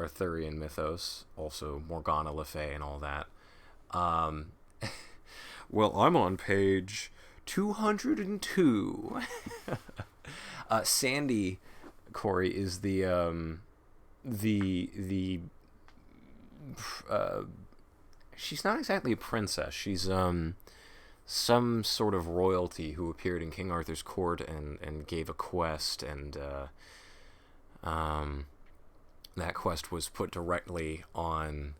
Arthurian mythos, also Morgana Le Fay and all that. Um, well, I'm on page 202. Sandy, Corey, is the uh, she's not exactly a princess. She's some sort of royalty who appeared in King Arthur's court and gave a quest, and that quest was put directly on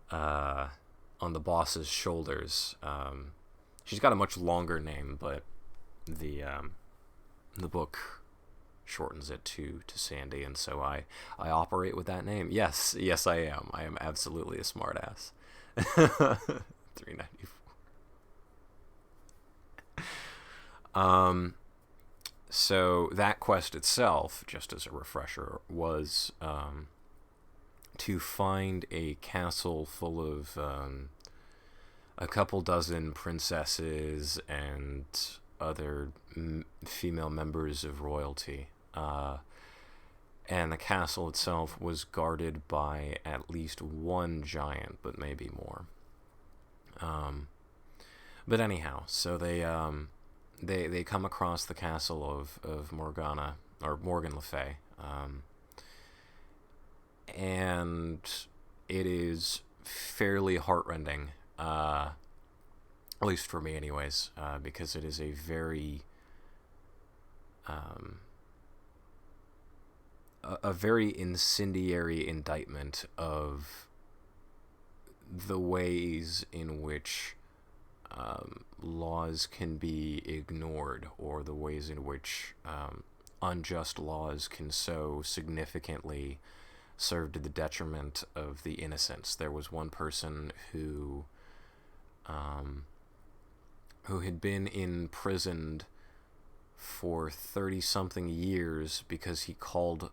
the boss's shoulders. She's got a much longer name, but the book shortens it to Sandy, and so I operate with that name. Yes, I am. I am absolutely a smartass. 394. So that quest itself, just as a refresher, was to find a castle full of a couple dozen princesses and other female members of royalty. And the castle itself was guarded by at least one giant, but maybe more. But anyhow, so they come across the castle of Morgana, or Morgan Le Fay, and it is fairly heartrending, at least for me anyways, because it is a very incendiary indictment of the ways in which laws can be ignored, or the ways in which unjust laws can so significantly serve to the detriment of the innocents. There was one person who had been imprisoned for 30-something years because he called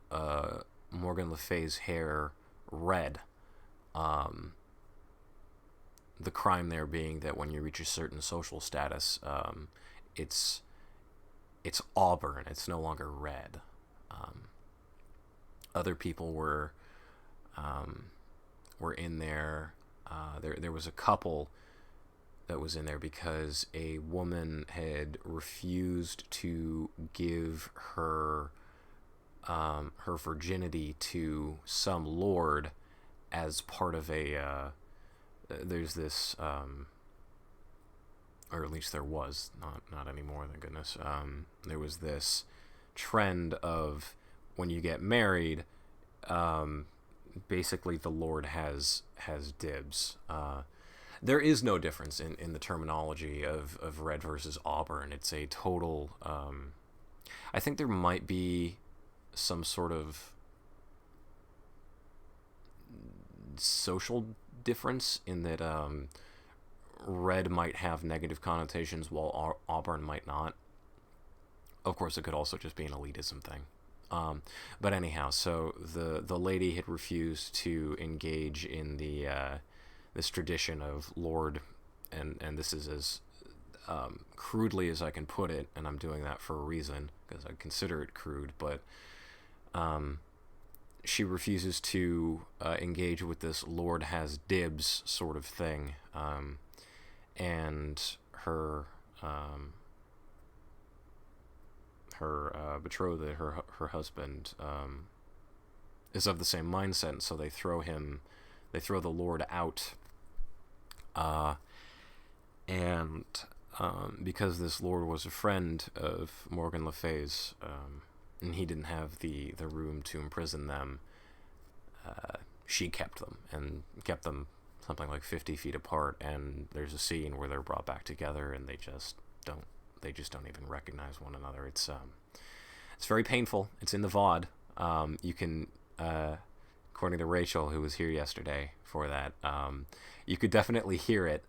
Morgan Le Fay's hair red. The crime there being that when you reach a certain social status, it's auburn. It's no longer red. Other people were in there. There was a couple that was in there because a woman had refused to give her virginity to some lord as part of a there's this or at least there was, not anymore, thank goodness. There was this trend of when you get married, basically the lord has dibs. There is no difference in the terminology of red versus auburn. It's a total I think there might be some sort of social difference in that red might have negative connotations while auburn might not. Of course, it could also just be an elitism thing. But anyhow, so the lady had refused to engage in the this tradition of lord, and this is as crudely as I can put it, and I'm doing that for a reason because I consider it crude, but she refuses to engage with this lord has dibs sort of thing, and her betrothed, her husband, is of the same mindset, and so they throw the lord out, and because this lord was a friend of Morgan Le Fay's, and he didn't have the room to imprison them, she kept them something like 50 feet apart, and there's a scene where they're brought back together and they just don't even recognize one another. It's very painful. It's in the VOD. You can, according to Rachel, who was here yesterday for that, you could definitely hear it.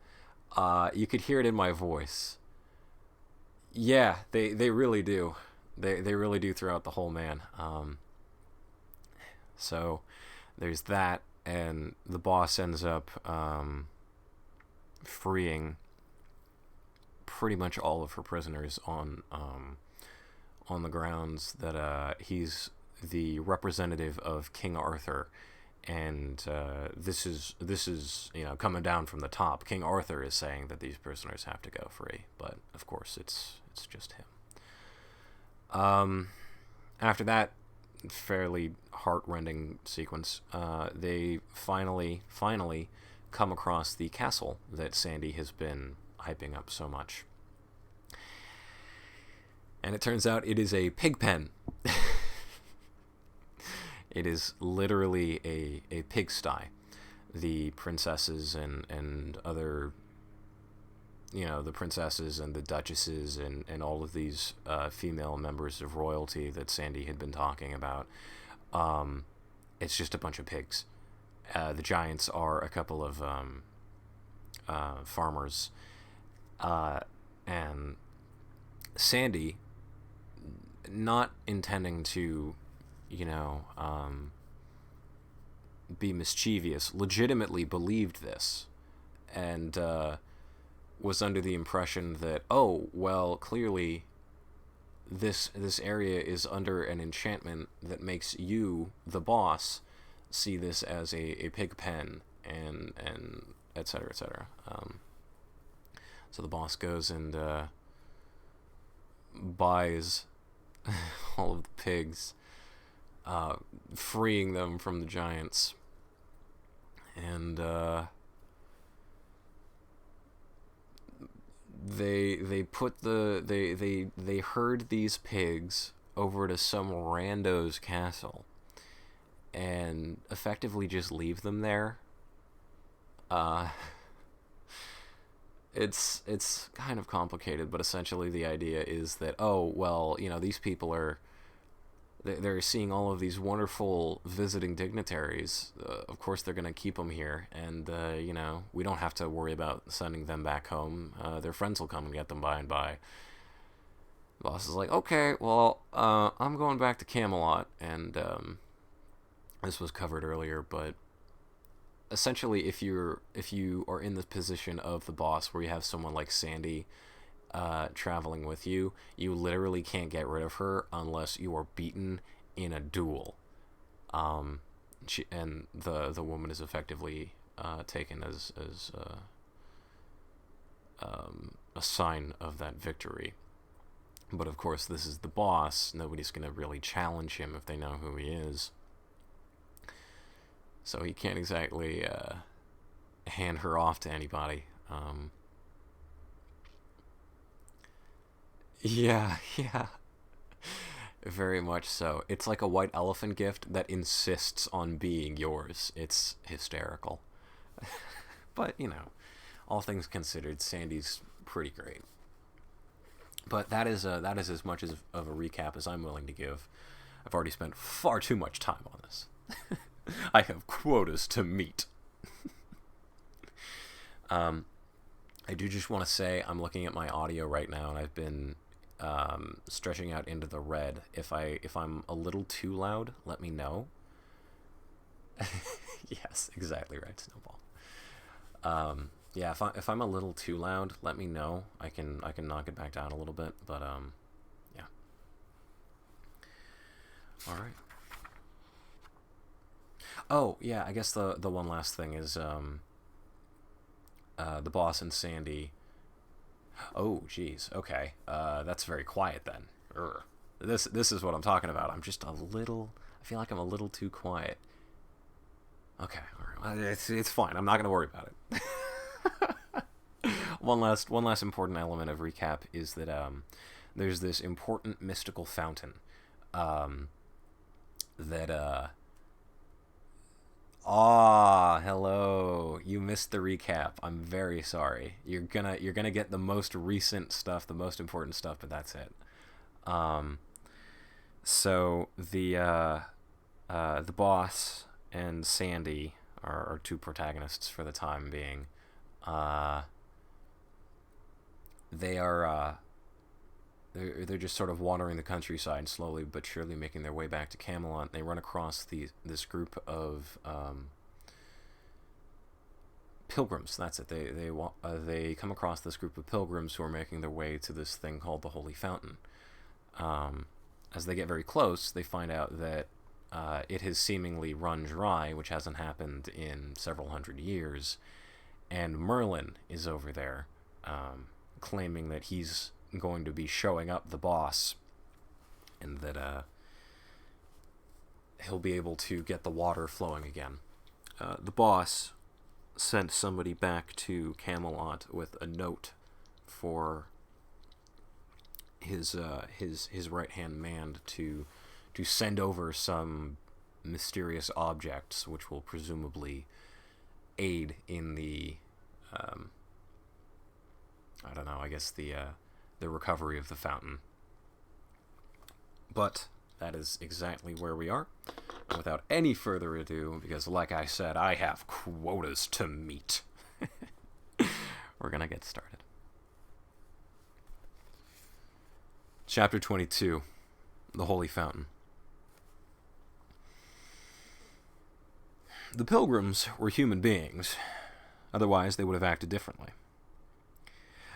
You could hear it in my voice. Yeah, they really do. They really do throughout the whole man. So there's that, and the boss ends up freeing pretty much all of her prisoners on the grounds that he's the representative of King Arthur, And this is coming down from the top. King Arthur is saying that these prisoners have to go free, but of course it's just him. After that fairly heart-rending sequence, they finally come across the castle that Sandy has been hyping up so much. And it turns out it is a pig pen. It is literally a pigsty. The princesses and other, the princesses and the duchesses and all of these female members of royalty that Sandy had been talking about, it's just a bunch of pigs. The giants are a couple of farmers. And Sandy, not intending to, be mischievous, legitimately believed this, and was under the impression that, oh, well, clearly this area is under an enchantment that makes you, the boss, see this as a pig pen, and et cetera, et cetera. So the boss goes and buys all of the pigs, freeing them from the giants, and they herd these pigs over to some rando's castle and effectively just leave them there. It's kind of complicated, but essentially the idea is that, oh, well, these people they're seeing all of these wonderful visiting dignitaries. Of course they're going to keep them here, and, we don't have to worry about sending them back home. Their friends will come and get them by and by. The boss is like, okay, well, I'm going back to Camelot, and this was covered earlier, but essentially, if you are in the position of the boss where you have someone like Sandy traveling with you, you literally can't get rid of her unless you are beaten in a duel. And the woman is effectively taken as a sign of that victory. But of course, this is the boss. Nobody's going to really challenge him if they know who he is. So he can't exactly hand her off to anybody. Yeah. Very much so. It's like a white elephant gift that insists on being yours. It's hysterical. But, all things considered, Sandy's pretty great. But that is as much of a recap as I'm willing to give. I've already spent far too much time on this. I have quotas to meet. I do just want to say I'm looking at my audio right now, and I've been stretching out into the red. If I'm a little too loud, let me know. Yes, exactly right, Snowball. Yeah, if I'm a little too loud, let me know. I can knock it back down a little bit, but yeah. All right. Oh, yeah, I guess the one last thing is the boss and Sandy. Oh, geez, okay. That's very quiet then. Urgh. This is what I'm talking about. I feel like I'm a little too quiet. Okay, all right. It's fine. I'm not going to worry about it. One last important element of recap is that there's this important mystical fountain that hello. You missed the recap. I'm very sorry. You're gonna get the most recent stuff, the most important stuff, but that's it. So the boss and Sandy are two protagonists for the time being. They're just sort of wandering the countryside, slowly but surely making their way back to Camelot. They run across this group of pilgrims. That's it. They come across this group of pilgrims who are making their way to this thing called the Holy Fountain. As they get very close, they find out that it has seemingly run dry, which hasn't happened in several hundred years, and Merlin is over there, claiming that he's going to be showing up the boss, and that he'll be able to get the water flowing again. The boss sent somebody back to Camelot with a note for his right-hand man to send over some mysterious objects which will presumably aid in the the recovery of the fountain. But that is exactly where we are. And without any further ado, because like I said, I have quotas to meet, we're gonna get started. Chapter 22, The Holy Fountain. The pilgrims were human beings, otherwise they would have acted differently.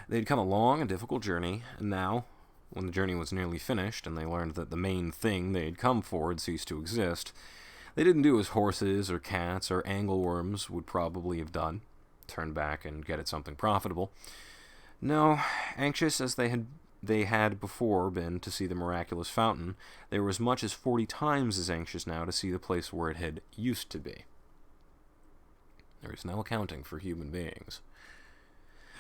They had come a long and difficult journey, and now, when the journey was nearly finished, and they learned that the main thing they had come for had ceased to exist, they didn't do as horses or cats or angleworms would probably have done, turn back and get at something profitable. No, anxious as they had before been to see the miraculous fountain, they were as much as 40 times as anxious now to see the place where it had used to be. There is no accounting for human beings.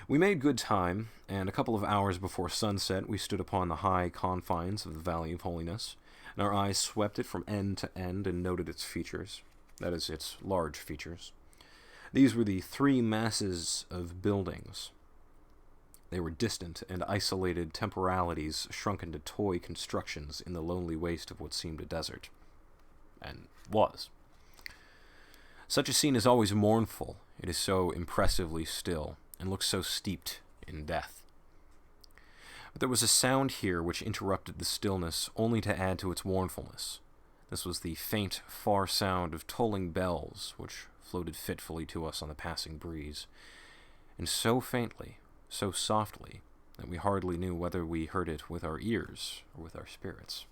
We made good time, and a couple of hours before sunset we stood upon the high confines of the Valley of Holiness, and our eyes swept it from end to end and noted its features, that is, its large features. These were the 3 masses of buildings. They were distant and isolated temporalities shrunk into toy constructions in the lonely waste of what seemed a desert. And was. Such a scene is always mournful. It is so impressively still, and looks so steeped in death. But there was a sound here which interrupted the stillness only to add to its mournfulness. This was the faint, far sound of tolling bells, which floated fitfully to us on the passing breeze, and so faintly, so softly, that we hardly knew whether we heard it with our ears or with our spirits.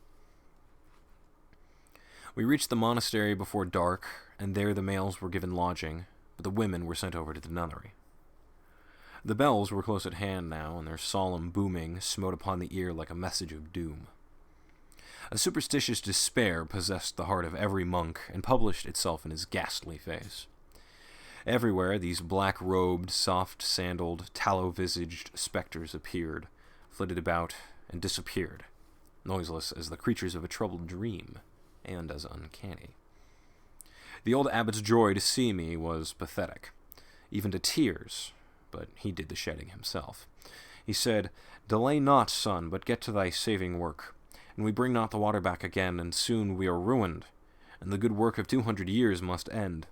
We reached the monastery before dark, and there the males were given lodging, but the women were sent over to the nunnery. The bells were close at hand now, and their solemn booming smote upon the ear like a message of doom. A superstitious despair possessed the heart of every monk, and published itself in his ghastly face. Everywhere these black-robed, soft-sandaled, tallow-visaged specters appeared, flitted about, and disappeared, noiseless as the creatures of a troubled dream, and as uncanny. The old abbot's joy to see me was pathetic, even to tears, but he did the shedding himself. He said, "Delay not, son, but get to thy saving work, and we bring not the water back again, and soon we are ruined, and the good work of 200 years must end.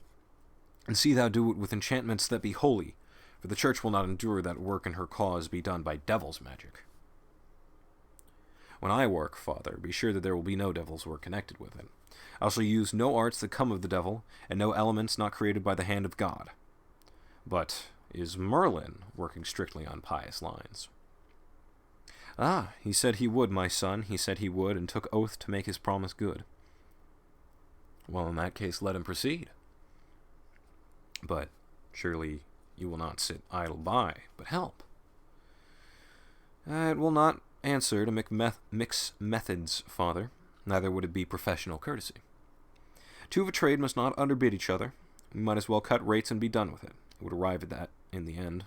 And see thou do it with enchantments that be holy, for the church will not endure that work in her cause be done by devil's magic. When I work, father, be sure that there will be no devil's work connected with it. I shall use no arts that come of the devil, and no elements not created by the hand of God. But is Merlin working strictly on pious lines?" "Ah, he said he would, my son, he said he would, and took oath to make his promise good." "Well, in that case, let him proceed." "But surely you will not sit idle by, but help." "It will not answer to mix methods, father. Neither would it be professional courtesy. Two of a trade must not underbid each other. We might as well cut rates and be done with it. It would arrive at that in the end.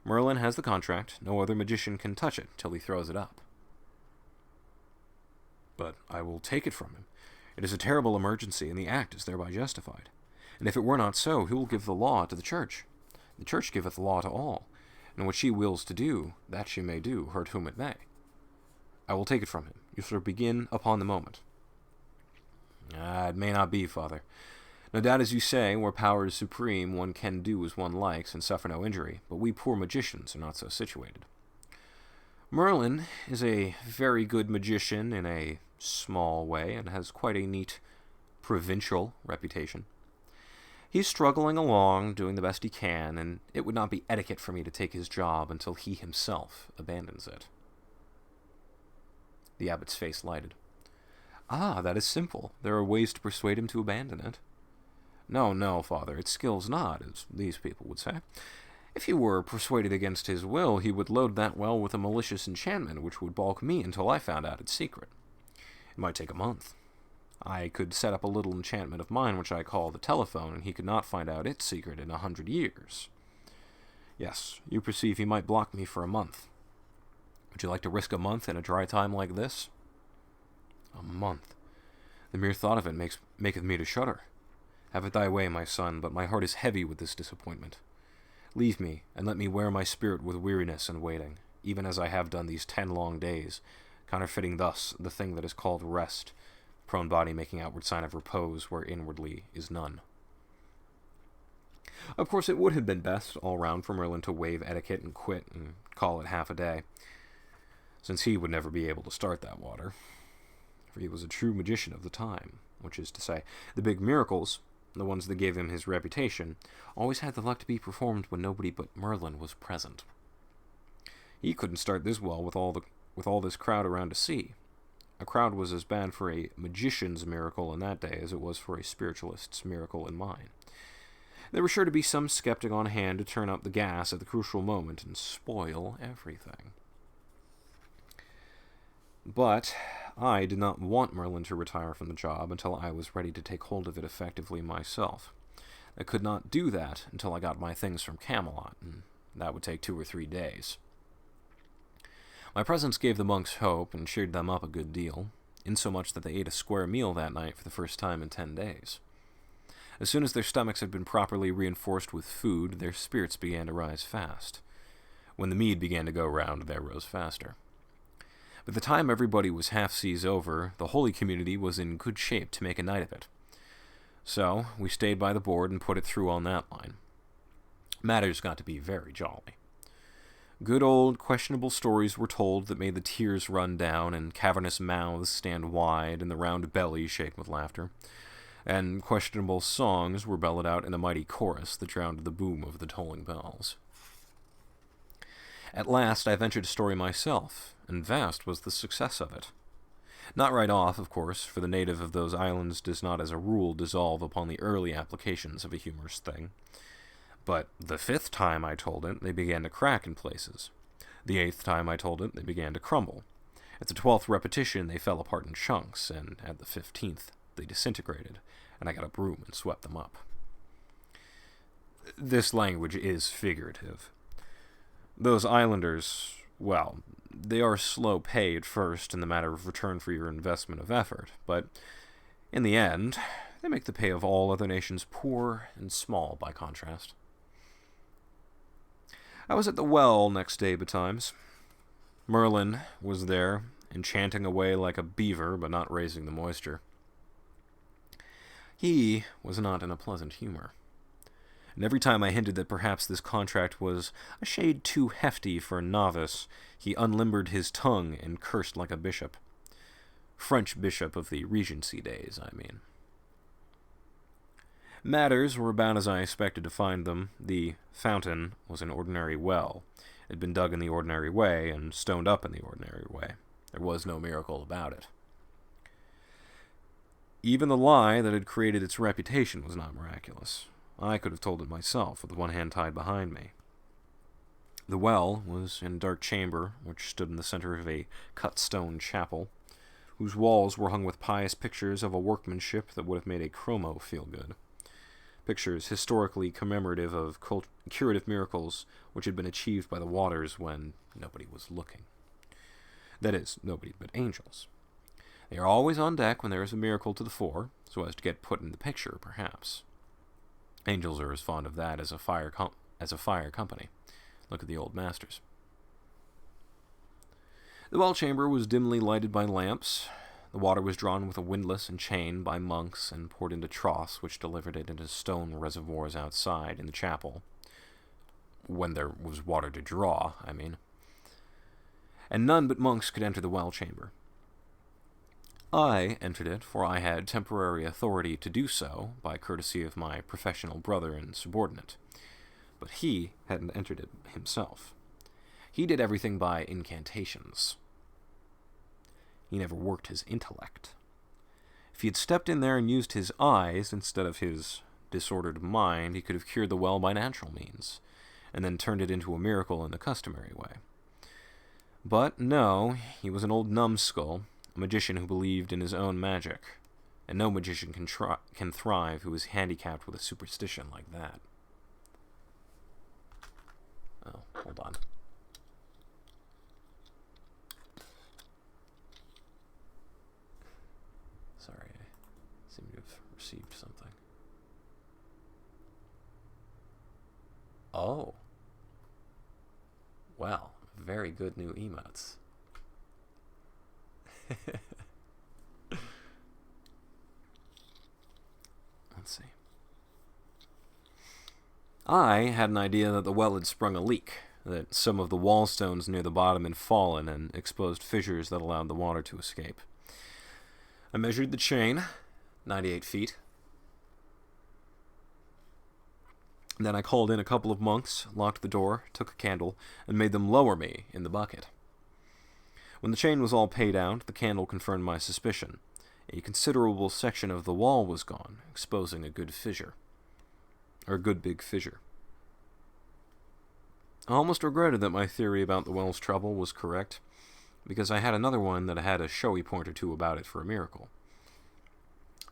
Merlin has the contract. No other magician can touch it till he throws it up." "But I will take it from him. It is a terrible emergency, and the act is thereby justified. And if it were not so, who will give the law to the church? The church giveth law to all, and what she wills to do, that she may do, hurt whom it may. I will take it from him. You shall begin upon the moment." "It may not be, father. No doubt, as you say, where power is supreme, one can do as one likes and suffer no injury, but we poor magicians are not so situated. Merlin is a very good magician in a small way, and has quite a neat provincial reputation. He's struggling along, doing the best he can, and it would not be etiquette for me to take his job until he himself abandons it." The abbot's face lighted. Ah, that is simple. There are ways to persuade him to abandon it. No, no, father, it skills not, as these people would say. If he were persuaded against his will, he would load that well with a malicious enchantment which would balk me until I found out its secret. It might take a month. I could set up a little enchantment of mine which I call the telephone, and he could not find out its secret in 100 years. Yes, you perceive he might block me for a month. Would you like to risk a month in a dry time like this? A month. The mere thought of it maketh me to shudder. Have it thy way, my son, but my heart is heavy with this disappointment. Leave me, and let me wear my spirit with weariness and waiting, even as I have done these 10 long days, counterfeiting thus the thing that is called rest, prone body making outward sign of repose where inwardly is none. Of course, it would have been best all round for Merlin to waive etiquette and quit and call it half a day, since he would never be able to start that water, for he was a true magician of the time, which is to say, the big miracles, the ones that gave him his reputation, always had the luck to be performed when nobody but Merlin was present. He couldn't start this well with all this crowd around to see. A crowd was as bad for a magician's miracle in that day as it was for a spiritualist's miracle in mine. There was sure to be some skeptic on hand to turn up the gas at the crucial moment and spoil everything. But I did not want Merlin to retire from the job until I was ready to take hold of it effectively myself. I could not do that until I got my things from Camelot, and that would take 2 or 3 days. My presence gave the monks hope and cheered them up a good deal, insomuch that they ate a square meal that night for the first time in 10 days. As soon as their stomachs had been properly reinforced with food, their spirits began to rise fast. When the mead began to go round, they rose faster. By the time everybody was half seas over, the holy community was in good shape to make a night of it. So, we stayed by the board and put it through on that line. Matters got to be very jolly. Good old questionable stories were told that made the tears run down and cavernous mouths stand wide and the round bellies shake with laughter, and questionable songs were bellowed out in a mighty chorus that drowned the boom of the tolling bells. At last I ventured a story myself, and vast was the success of it. Not right off, of course, for the native of those islands does not as a rule dissolve upon the early applications of a humorous thing. But the 5th time I told it, they began to crack in places. The 8th time I told it, they began to crumble. At the 12th repetition, they fell apart in chunks, and at the 15th, they disintegrated, and I got a broom and swept them up. This language is figurative. Those islanders, well, they are slow pay at first in the matter of return for your investment of effort, but in the end, they make the pay of all other nations poor and small by contrast. I was at the well next day betimes. Merlin was there, enchanting away like a beaver, but not raising the moisture. He was not in a pleasant humor, and every time I hinted that perhaps this contract was a shade too hefty for a novice, he unlimbered his tongue and cursed like a bishop. French bishop of the Regency days, I mean. Matters were about as I expected to find them. The fountain was an ordinary well. It had been dug in the ordinary way and stoned up in the ordinary way. There was no miracle about it. Even the lie that had created its reputation was not miraculous. I could have told it myself, with one hand tied behind me. The well was in a dark chamber, which stood in the center of a cut stone chapel, whose walls were hung with pious pictures of a workmanship that would have made a chromo feel good. Pictures historically commemorative of curative miracles which had been achieved by the waters when nobody was looking. That is, nobody but angels. They are always on deck when there is a miracle to the fore, so as to get put in the picture, perhaps. Angels are as fond of that as a fire company. Look at the old masters. The well chamber was dimly lighted by lamps. The water was drawn with a windlass and chain by monks and poured into troughs which delivered it into stone reservoirs outside in the chapel. When there was water to draw, I mean. And none but monks could enter the well chamber. I entered it, for I had temporary authority to do so by courtesy of my professional brother and subordinate. But he hadn't entered it himself. He did everything by incantations. He never worked his intellect. If he had stepped in there and used his eyes instead of his disordered mind, he could have cured the well by natural means, and then turned it into a miracle in the customary way. But no, he was an old numbskull, a magician who believed in his own magic, and no magician can thrive who is handicapped with a superstition like that. Oh, hold on. Sorry, I seem to have received something. Oh. Well, very good new emotes. Let's see. I had an idea that the well had sprung a leak, that some of the wall stones near the bottom had fallen and exposed fissures that allowed the water to escape. I measured the chain, 98 feet. Then I called in a couple of monks, locked the door, took a candle, and made them lower me in the bucket. When the chain was all paid out, the candle confirmed my suspicion. A considerable section of the wall was gone, exposing a good fissure. Or a good big fissure. I almost regretted that my theory about the well's trouble was correct, because I had another one that had a showy point or two about it for a miracle.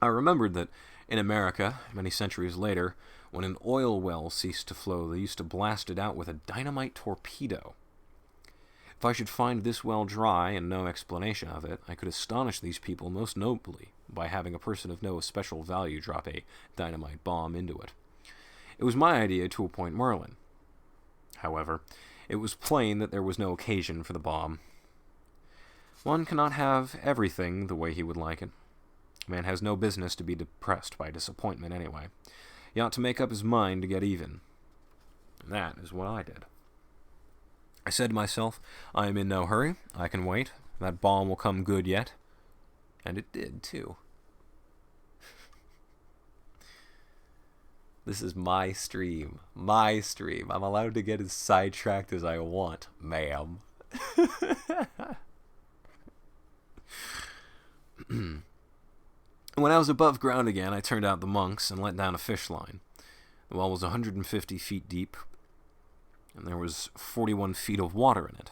I remembered that in America, many centuries later, when an oil well ceased to flow, they used to blast it out with a dynamite torpedo. If I should find this well dry and no explanation of it, I could astonish these people most nobly by having a person of no especial value drop a dynamite bomb into it. It was my idea to appoint Merlin. However, it was plain that there was no occasion for the bomb. One cannot have everything the way he would like it. Man has no business to be depressed by disappointment anyway. He ought to make up his mind to get even. And that is what I did. I said to myself, I am in no hurry. I can wait. That bomb will come good yet. And it did, too. This is my stream. My stream. I'm allowed to get as sidetracked as I want, ma'am. When I was above ground again, I turned out the monks and let down a fish line. The well was 150 feet deep, and there was 41 feet of water in it.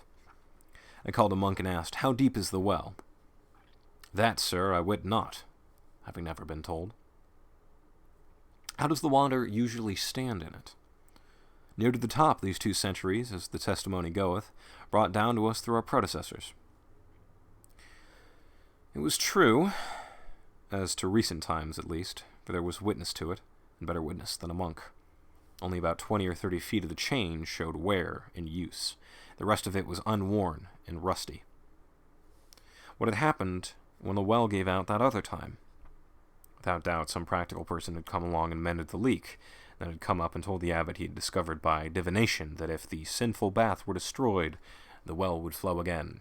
I called a monk and asked, "How deep is the well?" "That, sir, I wit not," having never been told. "How does the water usually stand in it?" "Near to the top these 2 centuries, as the testimony goeth, brought down to us through our predecessors." It was true, as to recent times at least, for there was witness to it, and better witness than a monk. Only about 20 or 30 feet of the chain showed wear and use. The rest of it was unworn and rusty. What had happened when the well gave out that other time? Without doubt, some practical person had come along and mended the leak, then had come up and told the abbot he had discovered by divination that if the sinful bath were destroyed, the well would flow again.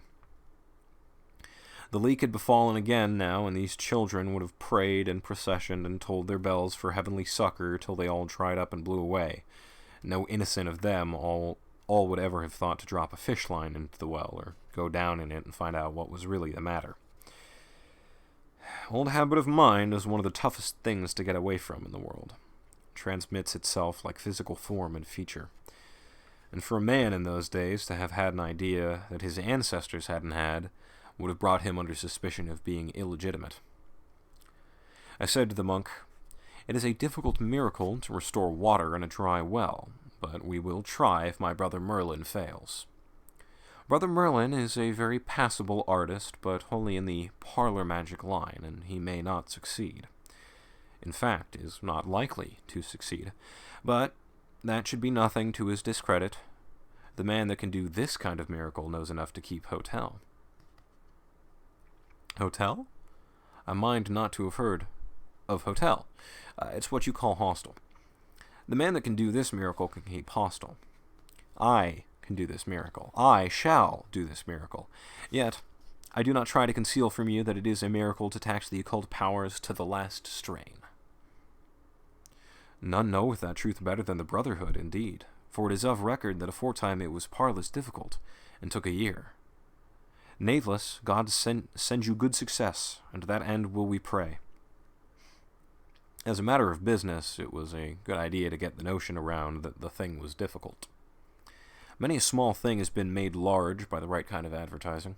The leak had befallen again now, and these children would have prayed and processioned and tolled their bells for heavenly succor till they all dried up and blew away. No innocent of them all would ever have thought to drop a fish line into the well, or go down in it and find out what was really the matter. Old habit of mind is one of the toughest things to get away from in the world. It transmits itself like physical form and feature. And for a man in those days to have had an idea that his ancestors hadn't had would have brought him under suspicion of being illegitimate. I said to the monk, "It is a difficult miracle to restore water in a dry well, but we will try if my brother Merlin fails. Brother Merlin is a very passable artist, but wholly in the parlor magic line, and he may not succeed. In fact, is not likely to succeed. But that should be nothing to his discredit. The man that can do this kind of miracle knows enough to keep hotel." Hotel? I mind not to have heard of hotel. It's what you call hostel. The man that can do this miracle can keep hostel. I can do this miracle. I shall do this miracle. Yet, I do not try to conceal from you that it is a miracle to tax the occult powers to the last strain. None knoweth that truth better than the Brotherhood, indeed, for it is of record that aforetime it was parlous difficult, and took a year. Natheless, God send you good success, and to that end will we pray. As a matter of business, it was a good idea to get the notion around that the thing was difficult. Many a small thing has been made large by the right kind of advertising.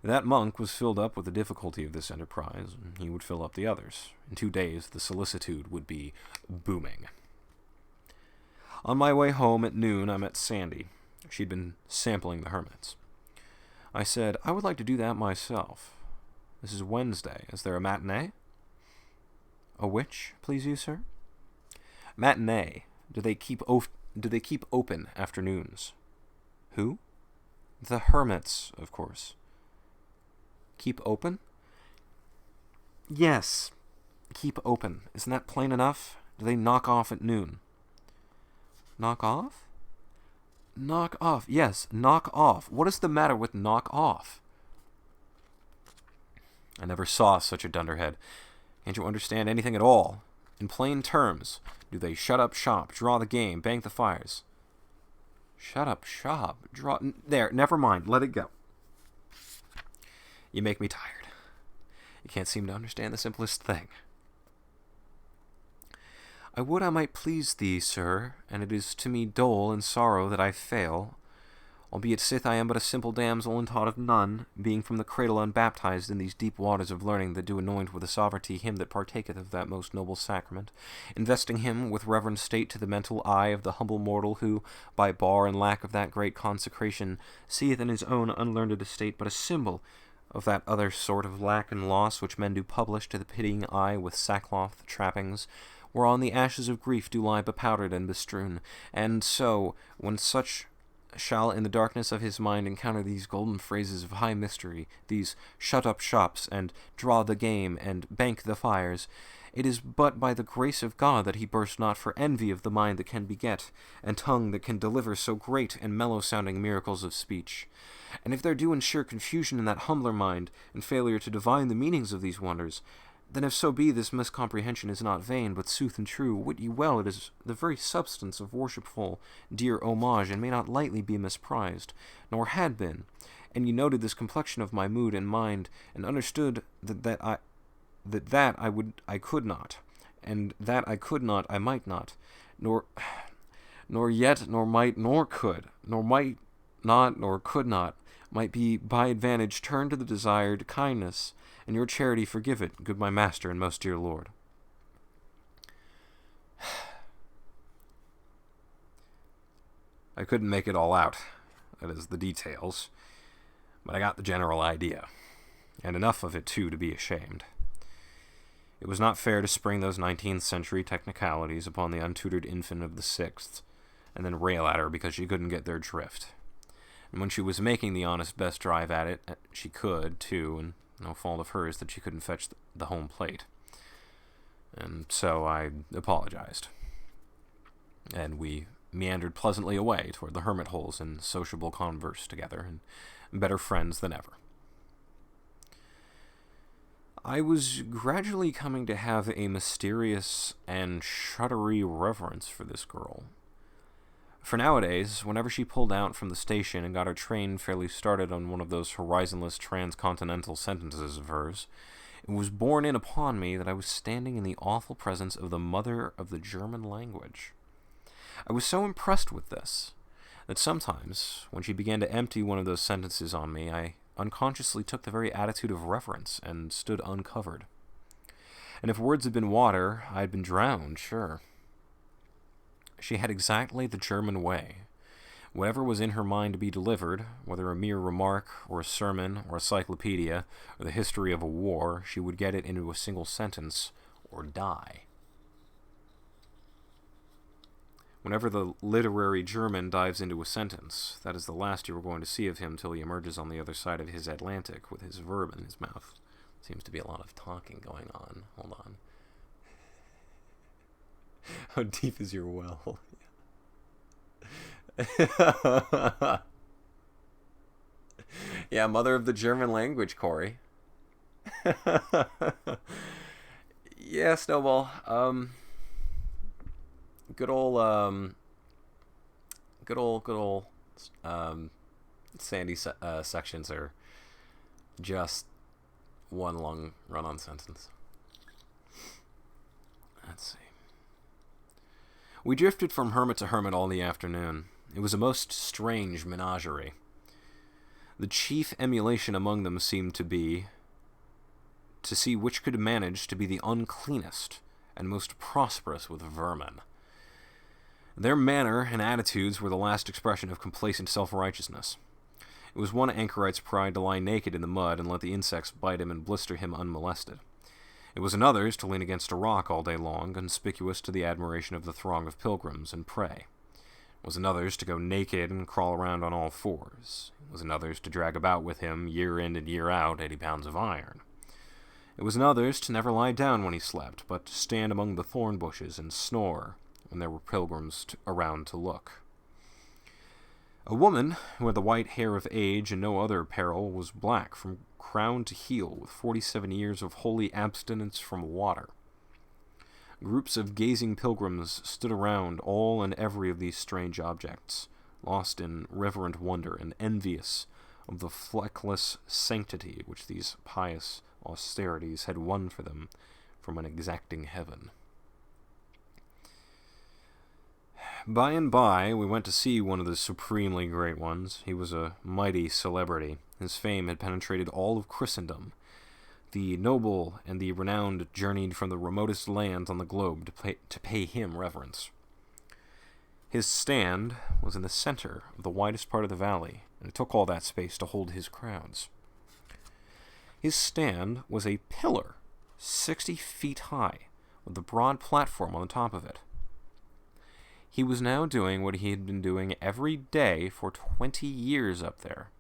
That monk was filled up with the difficulty of this enterprise, and he would fill up the others. In 2 days, the solicitude would be booming. On my way home at noon, I met Sandy. She'd been sampling the hermits. I said, I would like to do that myself. This is Wednesday. Is there a matinee? A which, please you, sir? Matinee. Do they keep open afternoons? Who? The hermits, of course. Keep open? Yes. Keep open. Isn't that plain enough? Do they knock off at noon? Knock off? Knock off. Yes, knock off. What is the matter with knock off? I never saw such a dunderhead. Can't you understand anything at all? In plain terms, do they shut up shop, draw the game, bank the fires? Shut up shop, draw... There, never mind, let it go. You make me tired. You can't seem to understand the simplest thing. I would I might please thee, sir, and it is to me dole and sorrow that I fail, albeit sith I am but a simple damsel and taught of none, being from the cradle unbaptized in these deep waters of learning that do anoint with a sovereignty him that partaketh of that most noble sacrament, investing him with reverend state to the mental eye of the humble mortal who, by bar and lack of that great consecration, seeth in his own unlearned estate but a symbol of that other sort of lack and loss which men do publish to the pitying eye with sackcloth trappings, whereon the ashes of grief do lie bepowdered and bestrewn, and so, when such shall in the darkness of his mind encounter these golden phrases of high mystery, these shut up shops, and draw the game, and bank the fires, it is but by the grace of God that he burst not for envy of the mind that can beget, and tongue that can deliver so great and mellow-sounding miracles of speech. And if there do in sheer confusion in that humbler mind, and failure to divine the meanings of these wonders, then if so be this miscomprehension is not vain, but sooth and true, wit ye well it is the very substance of worshipful, dear homage, and may not lightly be misprized, nor had been. And ye noted this complexion of my mood and mind, and understood that I could not, and that I could not, I might not, nor yet, nor might, nor could, nor might not, nor could not, might be by advantage turned to the desired kindness, and your charity forgive it, good my master and most dear lord. I couldn't make it all out, that is, the details, but I got the general idea, and enough of it, too, to be ashamed. It was not fair to spring those 19th century technicalities upon the untutored infant of the 6th, and then rail at her because she couldn't get their drift. And when she was making the honest best drive at it, she could, too, and no fault of hers that she couldn't fetch the home plate. And so I apologized. And we meandered pleasantly away toward the hermit holes in sociable converse together, and better friends than ever. I was gradually coming to have a mysterious and shuddery reverence for this girl. For nowadays, whenever she pulled out from the station and got her train fairly started on one of those horizonless transcontinental sentences of hers, it was borne in upon me that I was standing in the awful presence of the mother of the German language. I was so impressed with this that sometimes, when she began to empty one of those sentences on me, I unconsciously took the very attitude of reverence and stood uncovered. And if words had been water, I had been drowned, sure. She had exactly the German way. Whatever was in her mind to be delivered, whether a mere remark, or a sermon, or a cyclopedia, or the history of a war, she would get it into a single sentence, or die. Whenever the literary German dives into a sentence, that is the last you are going to see of him till he emerges on the other side of his Atlantic with his verb in his mouth. Seems to be a lot of talking going on. Hold on. How deep is your well? Yeah, mother of the German language, Corey. Yeah, Snowball. Good old Sandy sections are just one long run-on sentence. Let's see. We drifted from hermit to hermit all the afternoon. It was a most strange menagerie. The chief emulation among them seemed to be to see which could manage to be the uncleanest and most prosperous with vermin. Their manner and attitudes were the last expression of complacent self-righteousness. It was one anchorite's pride to lie naked in the mud and let the insects bite him and blister him unmolested. It was another's to lean against a rock all day long, conspicuous to the admiration of the throng of pilgrims and pray. It was another's to go naked and crawl around on all fours. It was another's to drag about with him, year in and year out, 80 pounds of iron. It was another's to never lie down when he slept, but to stand among the thorn bushes and snore when there were pilgrims around to look. A woman, who had the white hair of age and no other apparel, was black from crown to heel, with 47 years of holy abstinence from water. Groups of gazing pilgrims stood around all and every of these strange objects, lost in reverent wonder and envious of the fleckless sanctity which these pious austerities had won for them from an exacting heaven. By and by, we went to see one of the supremely great ones. He was a mighty celebrity. His fame had penetrated all of Christendom. The noble and the renowned journeyed from the remotest lands on the globe to pay him reverence. His stand was in the center of the widest part of the valley, and it took all that space to hold his crowds. His stand was a pillar 60 feet high, with a broad platform on the top of it. He was now doing what he had been doing every day for 20 years up there,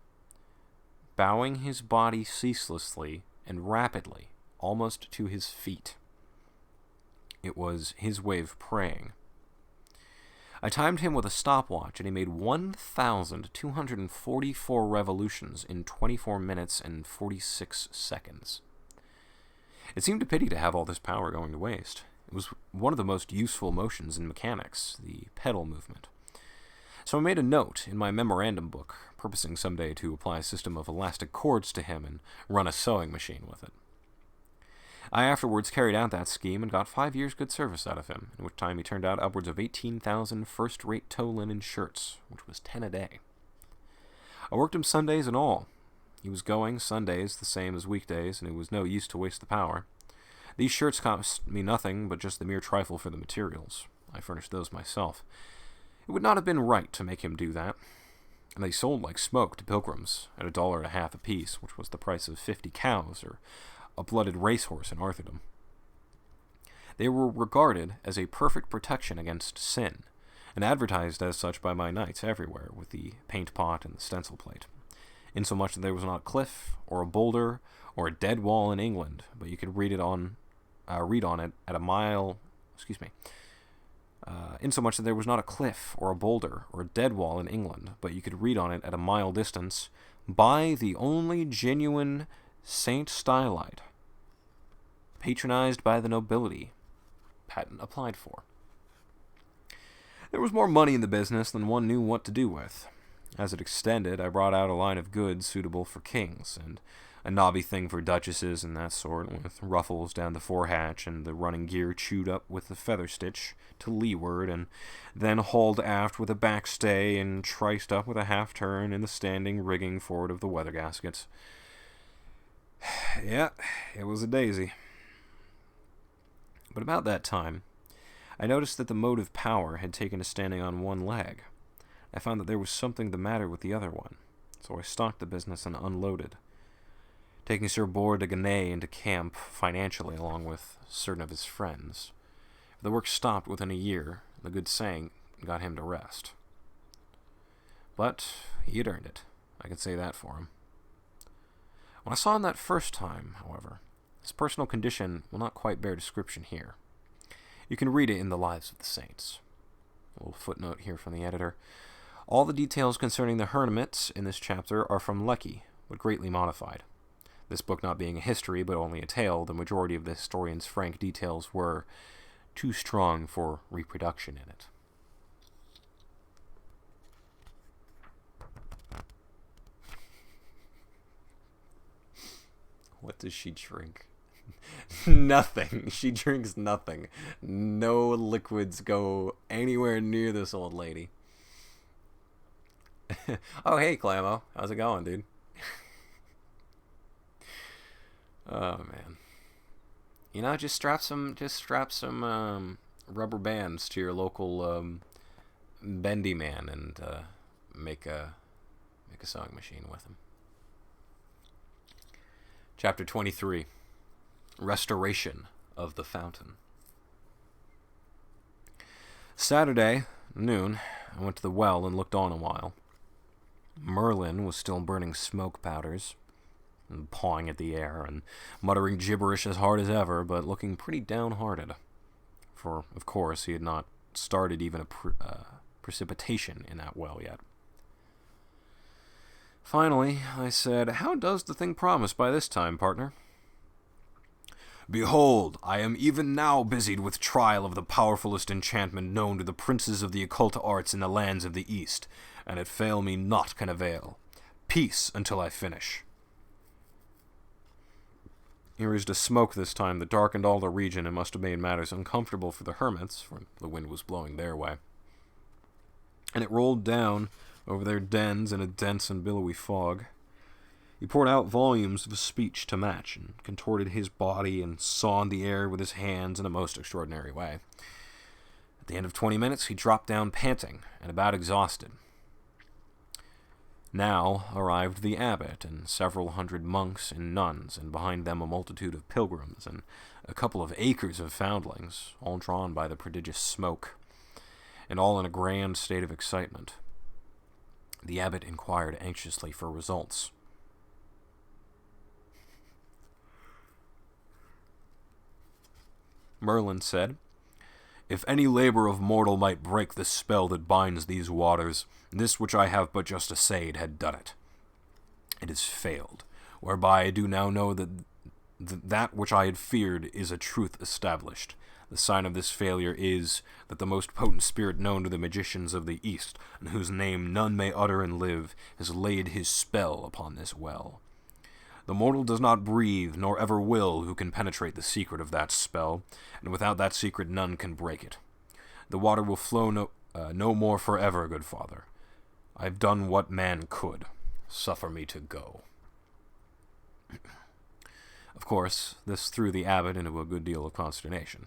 bowing his body ceaselessly and rapidly, almost to his feet. It was his way of praying. I timed him with a stopwatch, and he made 1,244 revolutions in 24 minutes and 46 seconds. It seemed a pity to have all this power going to waste. It was one of the most useful motions in mechanics, the pedal movement. So I made a note in my memorandum book, purposing someday to apply a system of elastic cords to him and run a sewing machine with it. I afterwards carried out that scheme and got 5 years' good service out of him, in which time he turned out upwards of 18,000 first-rate tow linen shirts, which was 10 a day. I worked him Sundays and all. He was going Sundays the same as weekdays, and it was no use to waste the power. These shirts cost me nothing but just the mere trifle for the materials. I furnished those myself. It would not have been right to make him do that, and they sold like smoke to pilgrims at $1.50 apiece, which was the price of 50 cows or a blooded racehorse in Arthurdom. They were regarded as a perfect protection against sin, and advertised as such by my knights everywhere with the paint pot and the stencil plate, insomuch that there was not a cliff or a boulder or a dead wall in England, but you could read on it at a mile. Insomuch that there was not a cliff or a boulder or a dead wall in England, but you could read on it at a mile distance, by the only genuine Saint Stylite, patronized by the nobility, patent applied for. There was more money in the business than one knew what to do with. As it extended, I brought out a line of goods suitable for kings, and a knobby thing for duchesses and that sort, with ruffles down the forehatch and the running gear chewed up with the feather stitch to leeward, and then hauled aft with a backstay and triced up with a half-turn in the standing rigging forward of the weather gaskets. Yeah, it was a daisy. But about that time, I noticed that the motive power had taken to standing on one leg. I found that there was something the matter with the other one, so I stocked the business and unloaded, taking Sir Bord de Ganay into camp financially along with certain of his friends. The work stopped within a year, and the good saying got him to rest. But he had earned it. I can say that for him. When I saw him that first time, however, his personal condition will not quite bear description here. You can read it in the Lives of the Saints. A little footnote here from the editor. All the details concerning the hermits in this chapter are from Lecky, but greatly modified. This book not being a history, but only a tale, the majority of the historian's frank details were too strong for reproduction in it. What does she drink? Nothing. She drinks nothing. No liquids go anywhere near this old lady. Oh, hey, Clamo. How's it going, dude? Oh, man. You know, just strap some rubber bands to your local bendy man and make a sewing machine with him. Chapter 23. Restoration of the Fountain. Saturday, noon, I went to the well and looked on a while. Merlin was still burning smoke powders, and pawing at the air, and muttering gibberish as hard as ever, but looking pretty downhearted. For, of course, he had not started even a precipitation in that well yet. Finally, I said, "How does the thing promise by this time, partner?" "Behold, I am even now busied with trial of the powerfulest enchantment known to the princes of the occult arts in the lands of the East, and it fail me not can avail. Peace until I finish." He raised a smoke this time that darkened all the region and must have made matters uncomfortable for the hermits, for the wind was blowing their way. And it rolled down over their dens in a dense and billowy fog. He poured out volumes of speech to match, and contorted his body and sawed the air with his hands in a most extraordinary way. At the end of 20 minutes, he dropped down panting and about exhausted. Now arrived the abbot and several hundred monks and nuns, and behind them a multitude of pilgrims and a couple of acres of foundlings, all drawn by the prodigious smoke, and all in a grand state of excitement. The abbot inquired anxiously for results. Merlin said, "If any labor of mortal might break the spell that binds these waters, this which I have but just essayed had done it. It has failed, whereby I do now know that that which I had feared is a truth established. The sign of this failure is that the most potent spirit known to the magicians of the East, and whose name none may utter and live, has laid his spell upon this well. The mortal does not breathe, nor ever will, who can penetrate the secret of that spell, and without that secret none can break it. The water will flow no more forever, good father. I have done what man could. Suffer me to go." Of course, this threw the abbot into a good deal of consternation.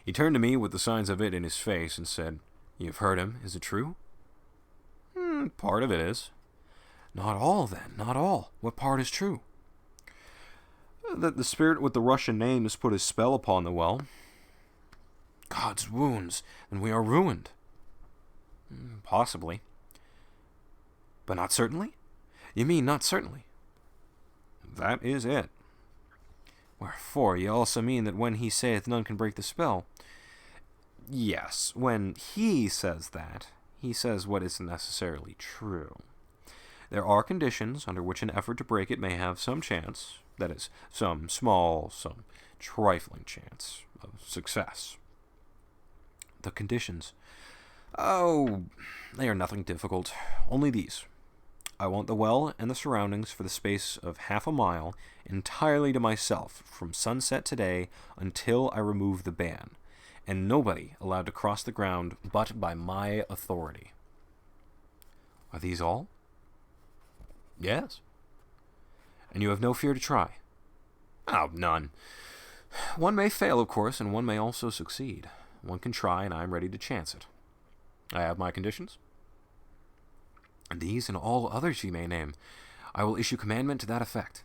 He turned to me with the signs of it in his face and said, "You've heard him, is it true?" Part of it is." "Not all, then, not all. What part is true?" "That the spirit with the Russian name has put his spell upon the well." "God's wounds, then we are ruined." "Possibly." "But not certainly?" "You mean not certainly?" "That is it." "Wherefore, ye also mean that when he saith none can break the spell—" "Yes, when he says that, he says what isn't necessarily true. There are conditions under which an effort to break it may have some chance, that is, some small, some trifling chance of success." "The conditions?" "Oh, they are nothing difficult. Only these. I want the well and the surroundings for the space of half a mile entirely to myself from sunset today until I remove the ban, and nobody allowed to cross the ground but by my authority." "Are these all?" "Yes." "And you have no fear to try?" "Oh, none. One may fail, of course, and one may also succeed. One can try, and I am ready to chance it. I have my conditions." "These and all others ye may name. I will issue commandment to that effect."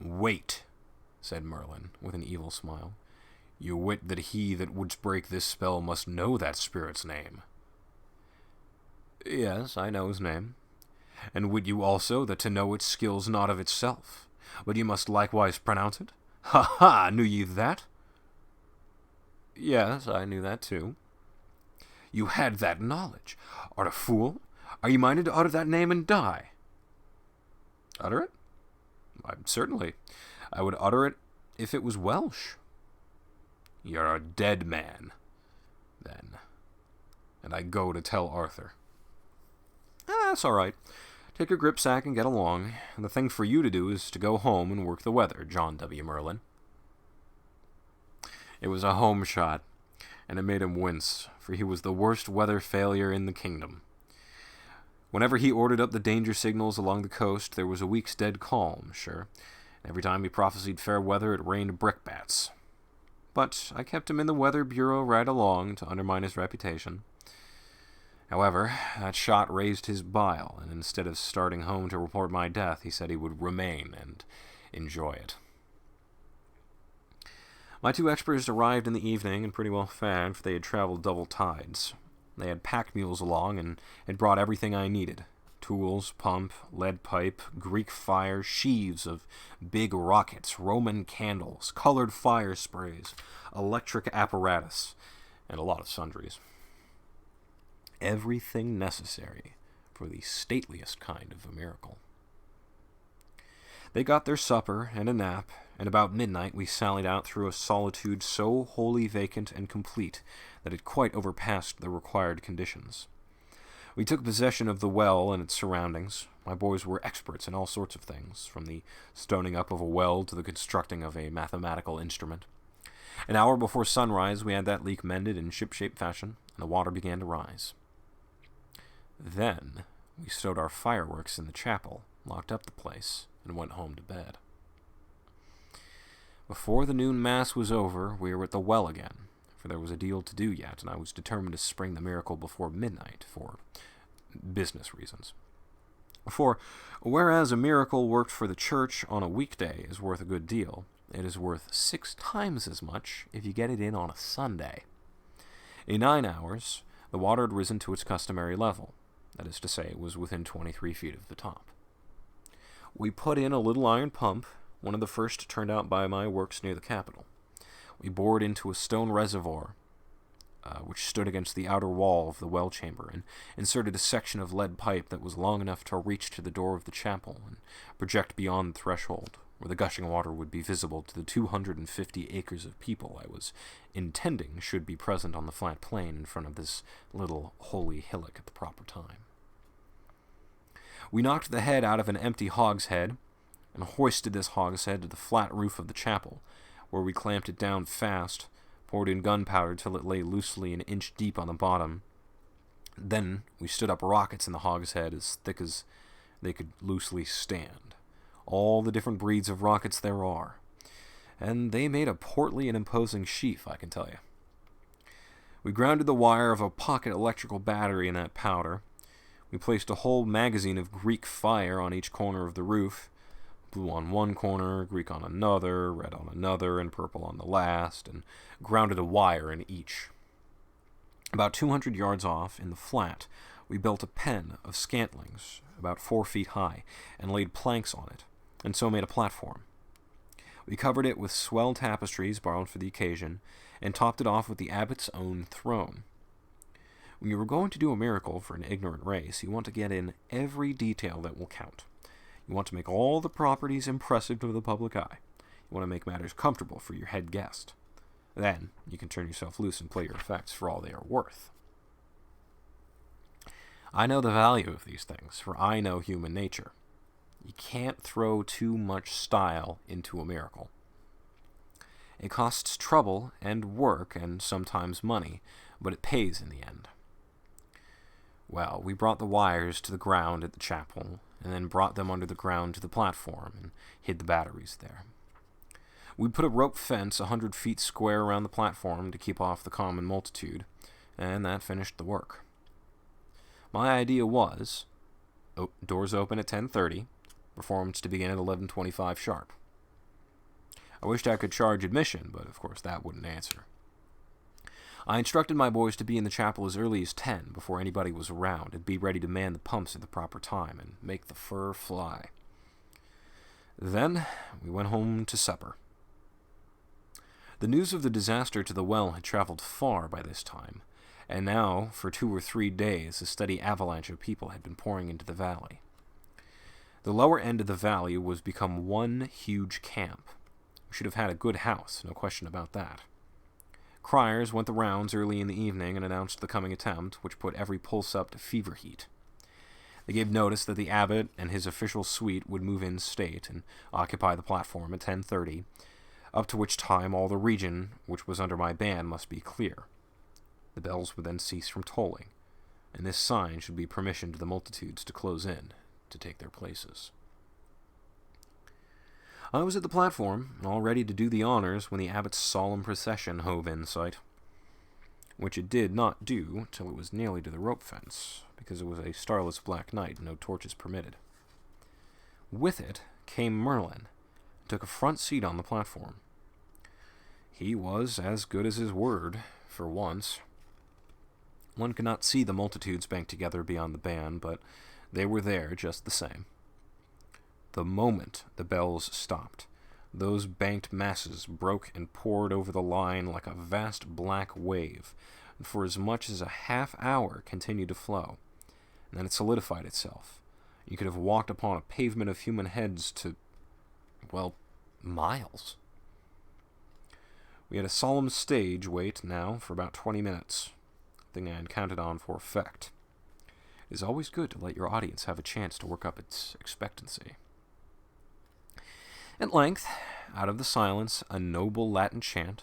"Wait," said Merlin, with an evil smile. "You wit that he that would break this spell must know that spirit's name." "Yes, I know his name." "And wit you also that to know it skills not of itself, but you must likewise pronounce it? Ha ha! Knew ye that?" "Yes, I knew that too." "You had that knowledge. Art a fool? Are you minded to utter that name and die?" "Utter it? Certainly. I would utter it if it was Welsh." "You're a dead man, then. And I go to tell Arthur." "That's all right. Take your gripsack and get along. The thing for you to do is to go home and work the weather, John W. Merlin. It was a home shot, and it made him wince, for he was the worst weather failure in the kingdom. Whenever he ordered up the danger signals along the coast, there was a week's dead calm, sure. Every time he prophesied fair weather, it rained brickbats. But I kept him in the Weather Bureau right along to undermine his reputation. However, that shot raised his bile, and instead of starting home to report my death, he said he would remain and enjoy it. My two experts arrived in the evening and pretty well fagged, for they had traveled double tides. They had pack mules along and had brought everything I needed. Tools, pump, lead pipe, Greek fire, sheaves of big rockets, Roman candles, colored fire sprays, electric apparatus, and a lot of sundries. Everything necessary for the stateliest kind of a miracle. They got their supper and a nap, and about midnight we sallied out through a solitude so wholly vacant and complete that it quite overpassed the required conditions. We took possession of the well and its surroundings. My boys were experts in all sorts of things, from the stoning up of a well to the constructing of a mathematical instrument. An hour before sunrise we had that leak mended in ship-shape fashion, and the water began to rise. Then we stowed our fireworks in the chapel, locked up the place, and went home to bed. Before the noon mass was over, we were at the well again, for there was a deal to do yet, and I was determined to spring the miracle before midnight for business reasons. For whereas a miracle worked for the church on a weekday is worth a good deal, it is worth 6 times as much if you get it in on a Sunday. In 9 hours, the water had risen to its customary level. That is to say, it was within 23 feet of the top. We put in a little iron pump, one of the first turned out by my works near the Capitol. We bored into a stone reservoir, which stood against the outer wall of the well chamber, and inserted a section of lead pipe that was long enough to reach to the door of the chapel and project beyond the threshold, where the gushing water would be visible to the 250 acres of people I was intending should be present on the flat plain in front of this little holy hillock at the proper time. We knocked the head out of an empty hogshead and hoisted this hogshead to the flat roof of the chapel, where we clamped it down fast, poured in gunpowder till it lay loosely an inch deep on the bottom. Then we stood up rockets in the hogshead as thick as they could loosely stand. All the different breeds of rockets there are, and they made a portly and imposing sheaf, I can tell you. We grounded the wire of a pocket electrical battery in that powder. We placed a whole magazine of Greek fire on each corner of the roof, blue on one corner, Greek on another, red on another, and purple on the last, and grounded a wire in each. About 200 yards off, in the flat, we built a pen of scantlings, about 4 feet high, and laid planks on it, and so made a platform. We covered it with swell tapestries borrowed for the occasion, and topped it off with the abbot's own throne. When you are going to do a miracle for an ignorant race, you want to get in every detail that will count. You want to make all the properties impressive to the public eye. You want to make matters comfortable for your head guest. Then you can turn yourself loose and play your effects for all they are worth. I know the value of these things, for I know human nature. You can't throw too much style into a miracle. It costs trouble and work and sometimes money, but it pays in the end. Well, we brought the wires to the ground at the chapel, and then brought them under the ground to the platform, and hid the batteries there. We put a rope fence 100 feet square around the platform to keep off the common multitude, and that finished the work. My idea was, doors open at 10:30, performance to begin at 11:25 sharp. I wished I could charge admission, but of course that wouldn't answer. I instructed my boys to be in the chapel as early as 10 before anybody was around, and be ready to man the pumps at the proper time and make the fur fly. Then we went home to supper. The news of the disaster to the well had traveled far by this time, and now, for 2 or 3 days, a steady avalanche of people had been pouring into the valley. The lower end of the valley was become one huge camp. We should have had a good house, no question about that. Criers went the rounds early in the evening and announced the coming attempt, which put every pulse up to fever heat. They gave notice that the abbot and his official suite would move in state and occupy the platform at 10:30, up to which time all the region which was under my ban must be clear. The bells would then cease from tolling, and this sign should be permission to the multitudes to close in, to take their places. I was at the platform, all ready to do the honors, when the abbot's solemn procession hove in sight, which it did not do till it was nearly to the rope fence, because it was a starless black night and no torches permitted. With it came Merlin, and took a front seat on the platform. He was as good as his word, for once. One could not see the multitudes banked together beyond the ban, but they were there just the same. The moment the bells stopped, those banked masses broke and poured over the line like a vast black wave, and for as much as a half hour continued to flow. And then it solidified itself. You could have walked upon a pavement of human heads to, well, miles. We had a solemn stage wait now for about 20 minutes, thing I had counted on for effect. It is always good to let your audience have a chance to work up its expectancy. At length, out of the silence, a noble Latin chant,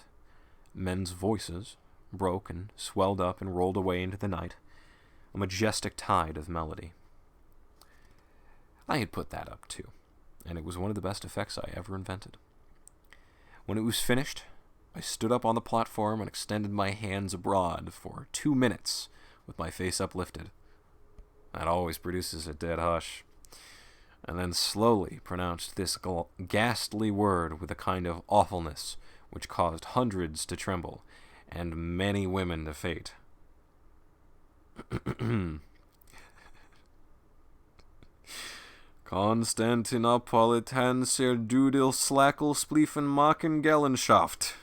men's voices, broke and swelled up and rolled away into the night, a majestic tide of melody. I had put that up too, and it was one of the best effects I ever invented. When it was finished, I stood up on the platform and extended my hands abroad for 2 minutes with my face uplifted. That always produces a dead hush. And then slowly pronounced this ghastly word with a kind of awfulness which caused hundreds to tremble and many women to faint. Konstantinopolitan ser dudel slackle spliefen machen Gellenschaft.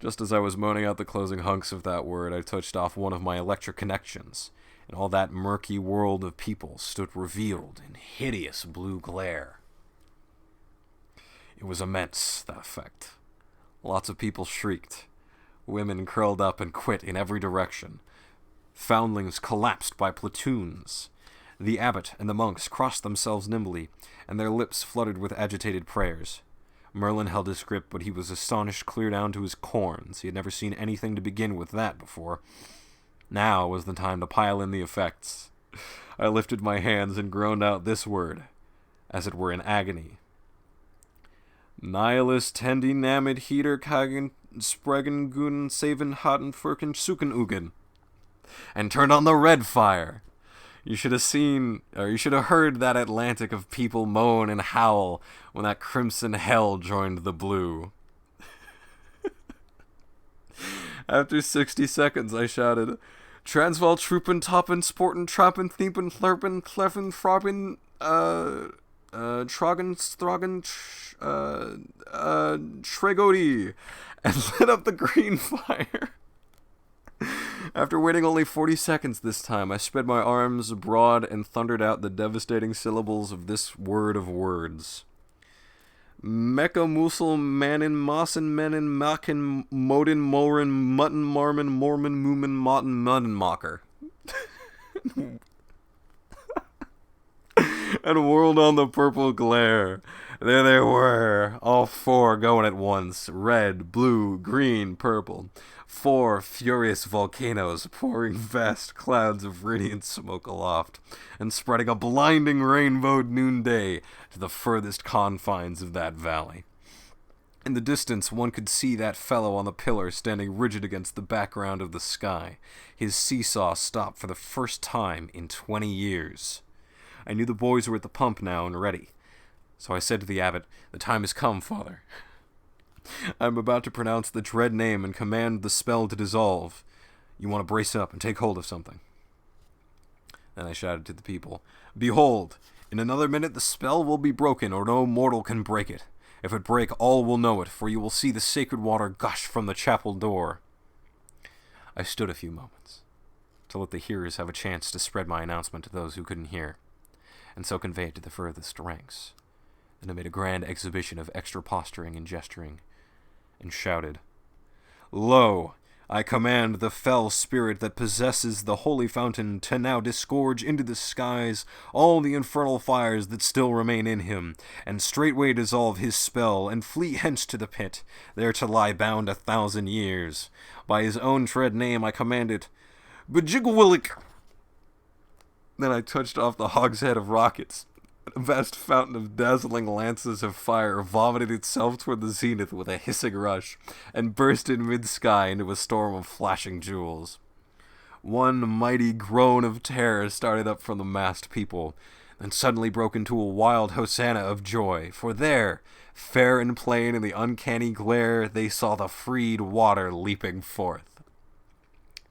Just as I was moaning out the closing hunks of that word, I touched off one of my electric connections, and all that murky world of people stood revealed in hideous blue glare. It was immense, that effect. Lots of people shrieked. Women curled up and quit in every direction. Foundlings collapsed by platoons. The abbot and the monks crossed themselves nimbly, and their lips fluttered with agitated prayers. Merlin held his grip, but he was astonished clear down to his corns. He had never seen anything to begin with that before. Now was the time to pile in the effects. I lifted my hands and groaned out this word, as it were in agony. Nihilus tendi namid heater kagen spregen guden saven hatten furken suken ugen. And turned on the red fire. You should have heard that Atlantic of people moan and howl when that crimson hell joined the blue. After 60 seconds, I shouted, Transvaal Truppen Toppen Sporten Trappen Thiepen Tlerpen Cleffen Froggen Trogen Strogen Tregodi, and lit up the green fire. After waiting only 40 seconds this time, I spread my arms abroad and thundered out the devastating syllables of this word of words. Mecca Musel Manin Mossen Menin Makin Modin Morin Mutton Marmin Mormon Moomin Motten Muddenmocker. And whirled on the purple glare. There they were, all four going at once, red, blue, green, purple. 4 furious volcanoes pouring vast clouds of radiant smoke aloft, and spreading a blinding rainbowed noonday to the furthest confines of that valley. In the distance, one could see that fellow on the pillar standing rigid against the background of the sky. His seesaw stopped for the first time in 20 years. I knew the boys were at the pump now and ready. So I said to the abbot, "The time has come, Father. I am about to pronounce the dread name and command the spell to dissolve. You want to brace up and take hold of something." Then I shouted to the people, "Behold, in another minute the spell will be broken, or no mortal can break it. If it break, all will know it, for you will see the sacred water gush from the chapel door." I stood a few moments, to let the hearers have a chance to spread my announcement to those who couldn't hear, and so convey it to the furthest ranks. Then I made a grand exhibition of extra posturing and gesturing, and shouted, "Lo, I command the fell spirit that possesses the holy fountain to now disgorge into the skies all the infernal fires that still remain in him, and straightway dissolve his spell, and flee hence to the pit, there to lie bound 1,000 years. By his own tread name I command it, Bajigawillik! Then I touched off the hogshead of rockets. A vast fountain of dazzling lances of fire vomited itself toward the zenith with a hissing rush, and burst in mid-sky into a storm of flashing jewels. One mighty groan of terror started up from the massed people, then suddenly broke into a wild hosanna of joy, for there, fair and plain in the uncanny glare, they saw the freed water leaping forth.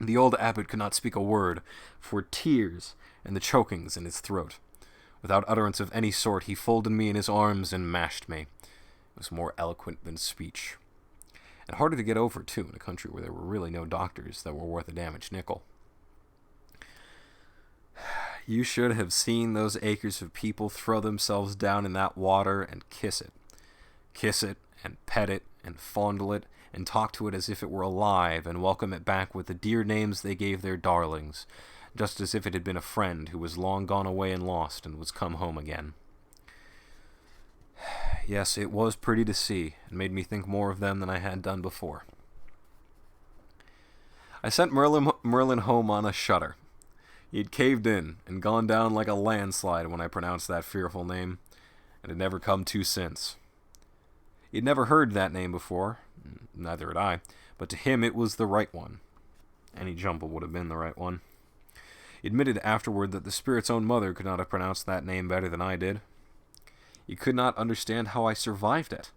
The old abbot could not speak a word, for tears and the chokings in his throat. Without utterance of any sort, he folded me in his arms and mashed me. It was more eloquent than speech. And harder to get over, too, in a country where there were really no doctors that were worth a damaged nickel. You should have seen those acres of people throw themselves down in that water and kiss it. Kiss it, and pet it, and fondle it, and talk to it as if it were alive, and welcome it back with the dear names they gave their darlings, just as if it had been a friend who was long gone away and lost and was come home again. Yes, it was pretty to see, and made me think more of them than I had done before. I sent Merlin home on a shutter. He had caved in and gone down like a landslide when I pronounced that fearful name, and had never come to since. He had never heard that name before, neither had I, but to him it was the right one. Any jumble would have been the right one. He admitted afterward that the spirit's own mother could not have pronounced that name better than I did. He could not understand how I survived it.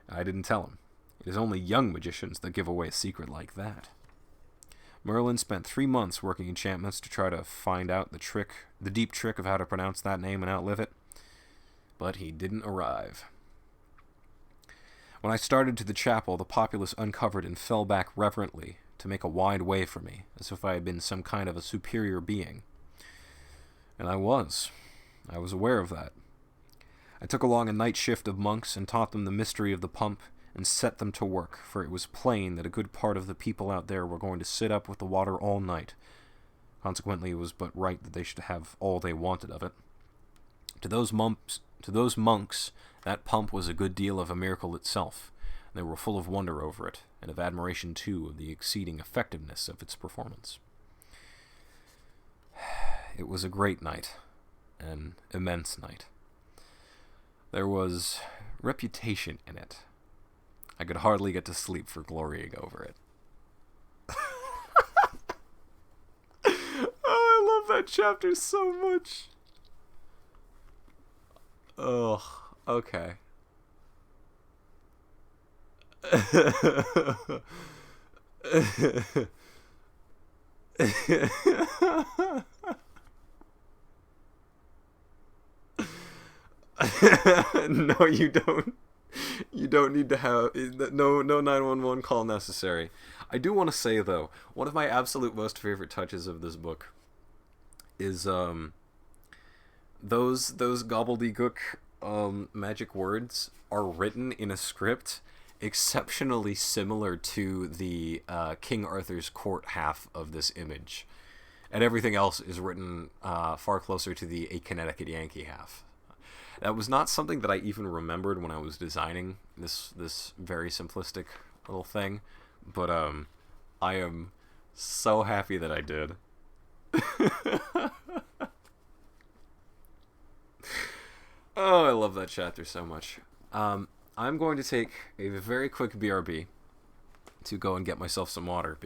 I didn't tell him. It is only young magicians that give away a secret like that. Merlin spent 3 months working enchantments to try to find out the deep trick of how to pronounce that name and outlive it. But he didn't arrive. When I started to the chapel, the populace uncovered and fell back reverently to make a wide way for me, as if I had been some kind of a superior being. And I was aware of that. I took along a night shift of monks and taught them the mystery of the pump and set them to work, for it was plain that a good part of the people out there were going to sit up with the water all night. Consequently, it was but right that they should have all they wanted of it. To those monks, that pump was a good deal of a miracle itself. They were full of wonder over it, and of admiration, too, of the exceeding effectiveness of its performance. It was a great night, an immense night. There was reputation in it. I could hardly get to sleep for glorying over it. Oh, I love that chapter so much. Ugh, okay. No, you don't. You don't need to have no 911 call necessary. I do want to say though, one of my absolute most favorite touches of this book is those gobbledygook magic words are written in a script exceptionally similar to the King Arthur's court half of this image, and everything else is written far closer to the A Connecticut Yankee half. That was not something that I even remembered when I was designing this very simplistic little thing, but I am so happy that I did. Oh, I love that chapter so much. I'm going to take a very quick BRB to go and get myself some water.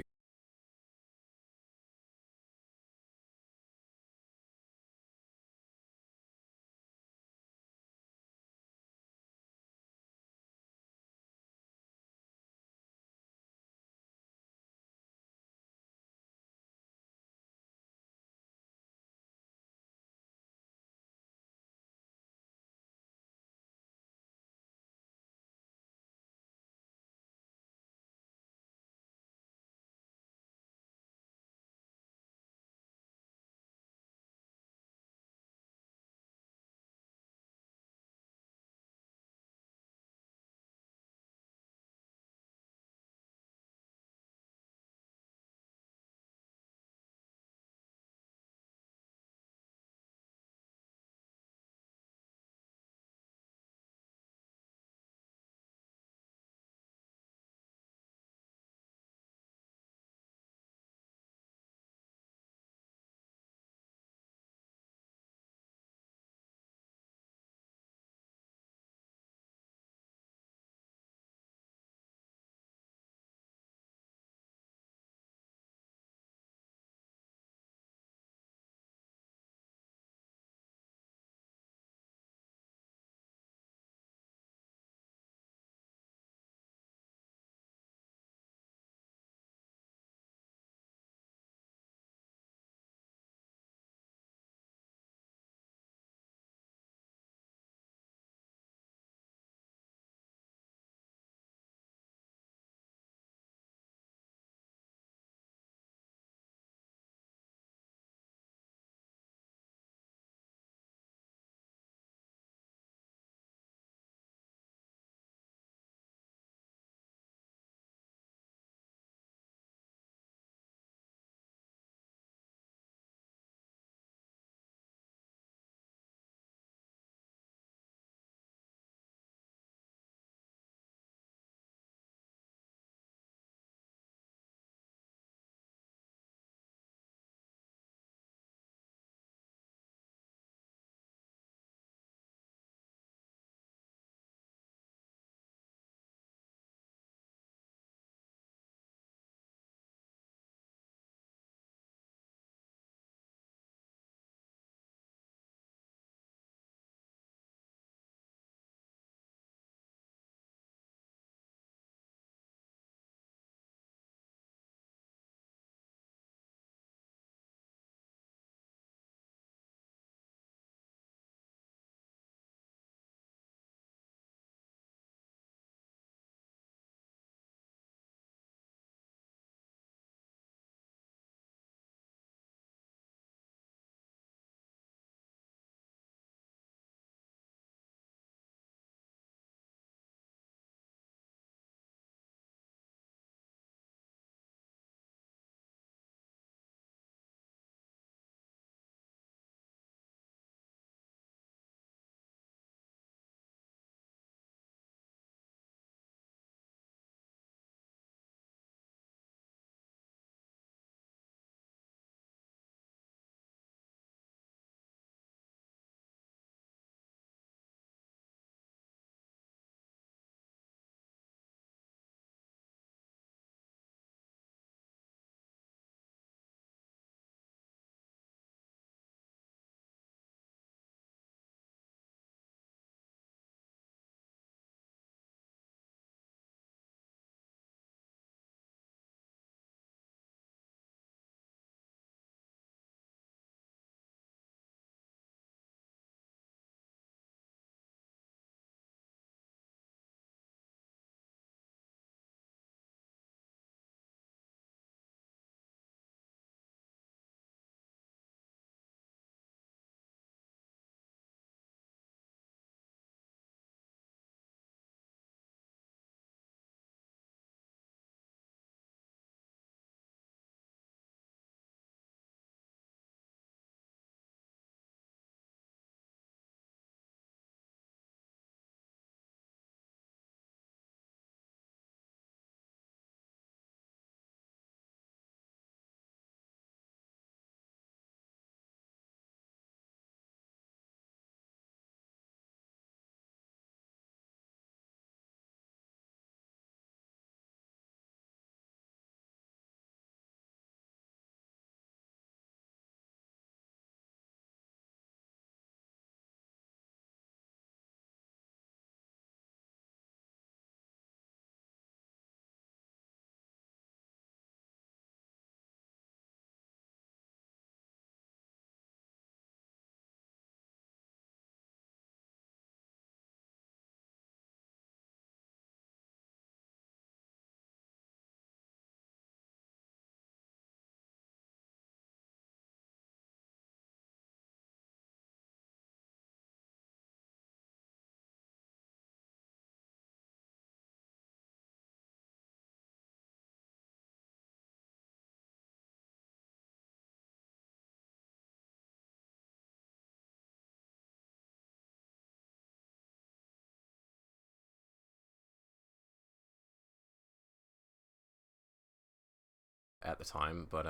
at the time, but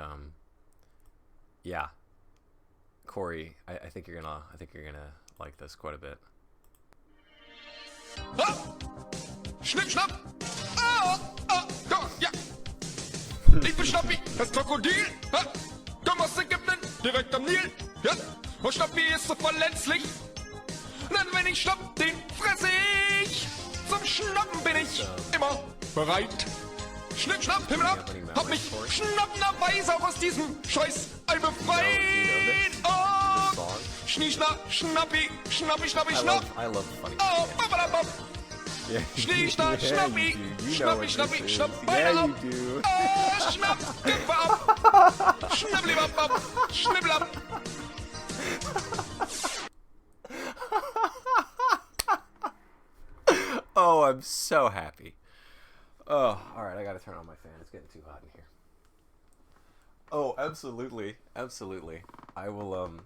yeah, Corey, I think you're gonna like this quite a bit. Ah! Schnipp, schnapp! Ah! Ah! Da, ja! Ich bin Schnappi, das Krokodil! Ha! Komm aus Ägypten, direkt am Nil! Ja! Und Schnappi ist so verletzlich! Denn wenn ich schnapp, den fresse ich! Zum Schnappen bin ich immer bereit! Schnipp, schnapp, Himmel ab! Hab mich schnappenderweise auch aus diesem Scheiß Ei befreit! Oh! Schnie, schnapp, schnappi, schnappi, schnappi, schnapp! I love funny. Oh, babadabab! Yeah. Schnie, schnapp, schnappi, schnappi, schnappi, schnapp, Beine ab! do. Oh, schnapp, Köpfe ab! Schnibbelibab, schnibbelab! Oh, I'm so happy. Oh, all right. I gotta turn on my fan. It's getting too hot in here. Oh, absolutely, absolutely. I will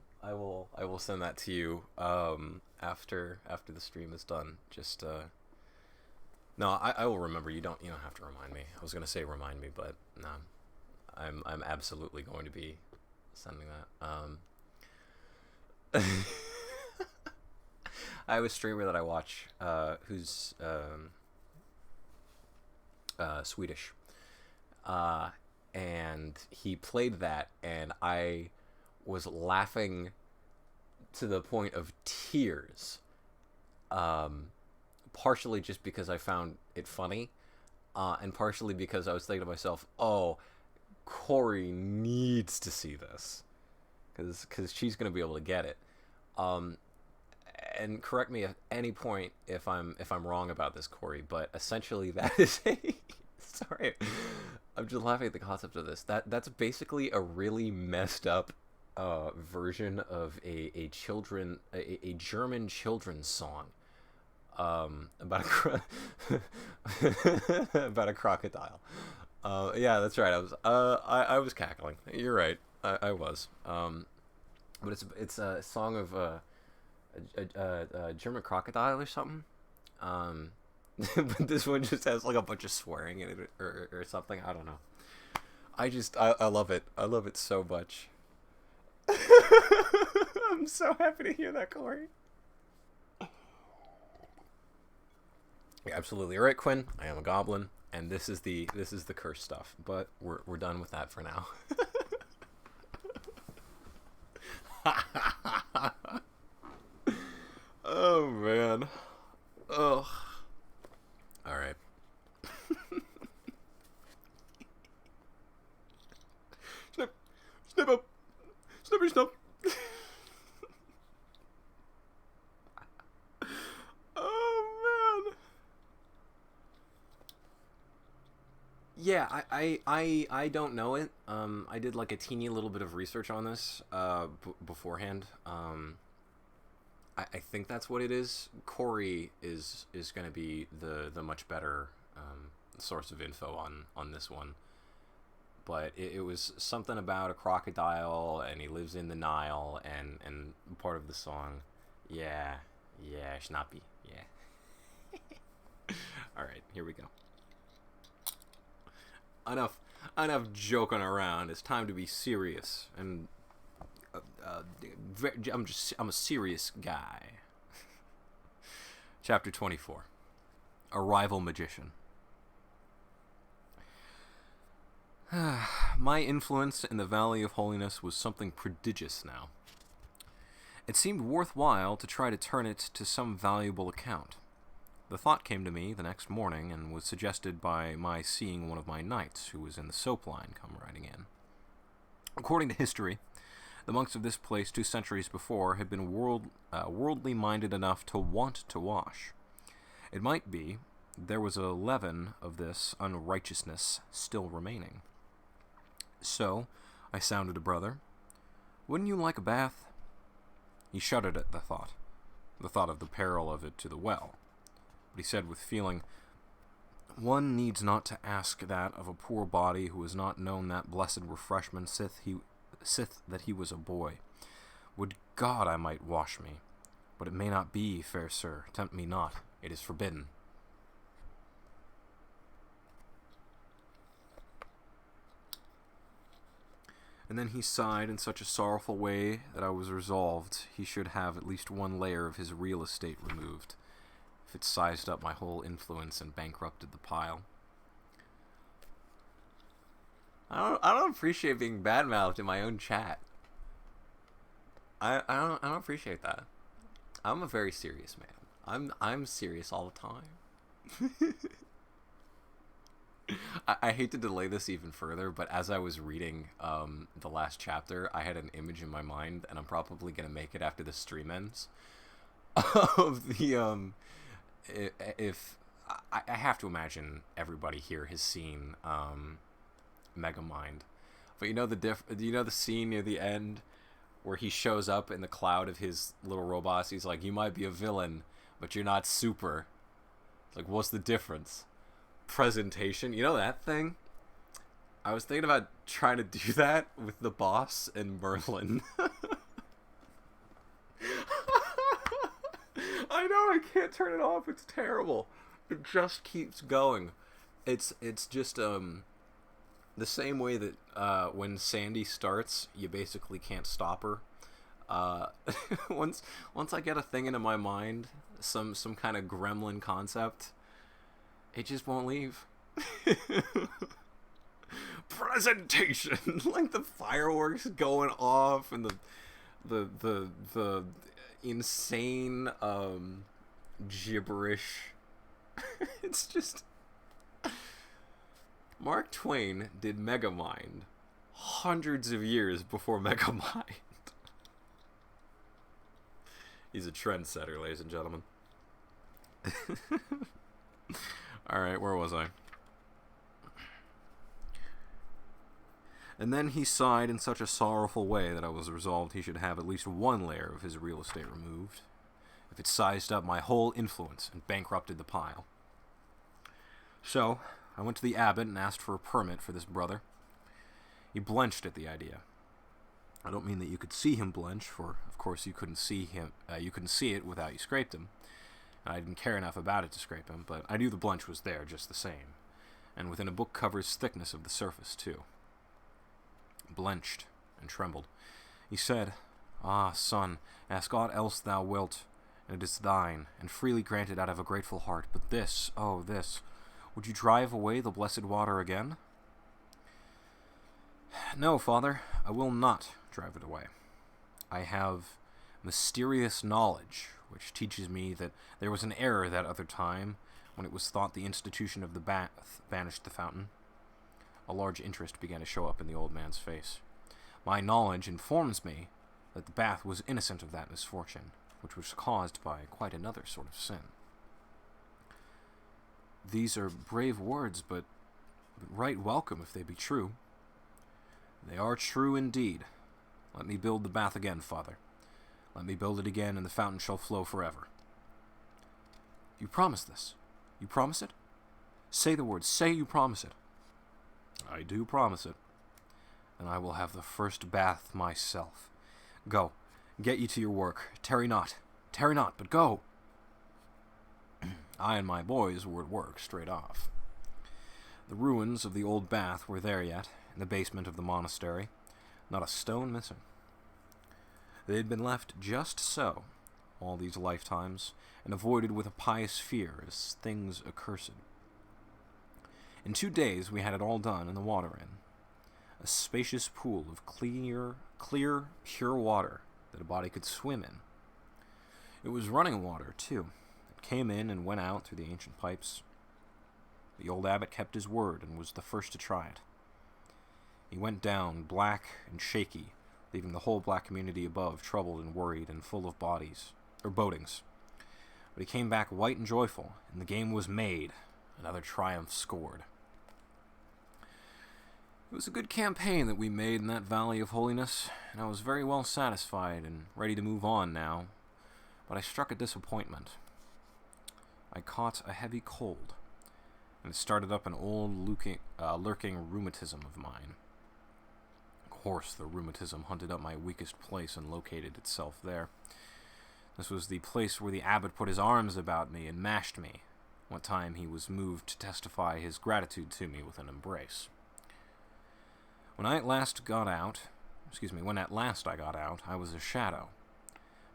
send that to you after the stream is done. Just no, I will remember. You don't have to remind me. I was gonna say remind me, but no, I'm absolutely going to be sending that. I have a streamer that I watch who's Swedish, and he played that, and I was laughing to the point of tears, partially just because I found it funny, and partially because I was thinking to myself, oh, Corey needs to see this, because she's going to be able to get it. And correct me at any point if I'm wrong about this, Corey, but essentially that is a sorry, I'm just laughing at the concept of this. That's basically a really messed up version of a German children's song about about a crocodile. Yeah, that's right. I was cackling. You're right. I was. But it's a song of a German crocodile or something. But this one just has like a bunch of swearing in it or something. I don't know. I love it. I love it so much. I'm so happy to hear that, Corey. You're absolutely right, Quinn. I am a goblin, and this is the curse stuff. But we're done with that for now. Oh man. Oh. All right. Snip, snip up, snippy snip. Oh man. Yeah, I don't know it. I did like a teeny little bit of research on this beforehand. I think that's what it is. Corey is going to be the much better source of info on this one. But it was something about a crocodile, and he lives in the Nile, and part of the song, yeah, Schnappy, yeah. All right, here we go. Enough joking around. It's time to be serious, and I'm a serious guy. Chapter 24. A rival magician. My influence in the Valley of Holiness was something prodigious now. It seemed worthwhile to try to turn it to some valuable account. The thought came to me the next morning, and was suggested by my seeing one of my knights who was in the soap line come riding in. According to history, the monks of this place 2 centuries before had been worldly minded enough to want to wash. It might be there was a leaven of this unrighteousness still remaining. So I sounded a brother. Wouldn't you like a bath? He shuddered at the thought of the peril of it to the well. But he said with feeling, one needs not to ask that of a poor body who has not known that blessed refreshment sith that he was a boy. Would God I might wash me, but it may not be, fair sir, tempt me not, it is forbidden. And then he sighed in such a sorrowful way that I was resolved he should have at least one layer of his real estate removed, if it sized up my whole influence and bankrupted the pile. I don't appreciate being badmouthed in my own chat. I don't appreciate that. I'm a very serious man. I'm serious all the time. I hate to delay this even further, but as I was reading the last chapter, I had an image in my mind, and I'm probably gonna make it after the stream ends. Of the if I have to imagine everybody here has seen Megamind, but you know the scene near the end where he shows up in the cloud of his little robots. He's like, "You might be a villain, but you're not super." It's like, what's the difference? Presentation, you know that thing? I was thinking about trying to do that with the boss and Merlin. I know, I can't turn it off. It's terrible. It just keeps going. It's just the same way that when Sandy starts, you basically can't stop her. Once I get a thing into my mind, some kind of gremlin concept, it just won't leave. Presentation, like the fireworks going off and the insane gibberish. It's just Mark Twain did Megamind hundreds of years before Megamind. He's a trendsetter, ladies and gentlemen. Alright, where was I? And then he sighed in such a sorrowful way that I was resolved he should have at least one layer of his real estate removed, if it sized up my whole influence and bankrupted the pile. So, I went to the abbot and asked for a permit for this brother. He blenched at the idea. I don't mean that you could see him blench, for of course you couldn't see him. You couldn't see it without you scraped him. I didn't care enough about it to scrape him, but I knew the blench was there just the same, and within a book cover's thickness of the surface, too. Blenched and trembled. He said, "Ah, son, ask aught else thou wilt, and it is thine, and freely granted out of a grateful heart. But this, oh, this, would you drive away the blessed water again?" "No, father, I will not drive it away. I have mysterious knowledge, which teaches me that there was an error that other time, when it was thought the institution of the bath banished the fountain." A large interest began to show up in the old man's face. "My knowledge informs me that the bath was innocent of that misfortune, which was caused by quite another sort of sin." "These are brave words, but right welcome if they be true." "They are true indeed. Let me build the bath again, father. Let me build it again, and the fountain shall flow forever." "You promise this? You promise it? Say the word. Say you promise it." "I do promise it." "Then I will have the first bath myself. Go, get you to your work. Tarry not, but go." I and my boys were at work straight off. The ruins of the old bath were there yet, in the basement of the monastery, not a stone missing. They had been left just so, all these lifetimes, and avoided with a pious fear as things accursed. In 2 days we had it all done and the water in. A spacious pool of clear, pure water that a body could swim in. It was running water, too. It came in and went out through the ancient pipes. The old abbot kept his word and was the first to try it. He went down, black and shaky, leaving the whole black community above troubled and worried and full of bodings. But he came back white and joyful, and the game was made. Another triumph scored. It was a good campaign that we made in that Valley of Holiness, and I was very well satisfied and ready to move on now, but I struck a disappointment. I caught a heavy cold, and it started up an old lurking rheumatism of mine. Of course, the rheumatism hunted up my weakest place and located itself there. This was the place where the abbot put his arms about me and mashed me, what time he was moved to testify his gratitude to me with an embrace. When I at last got out, when at last I got out, I was a shadow.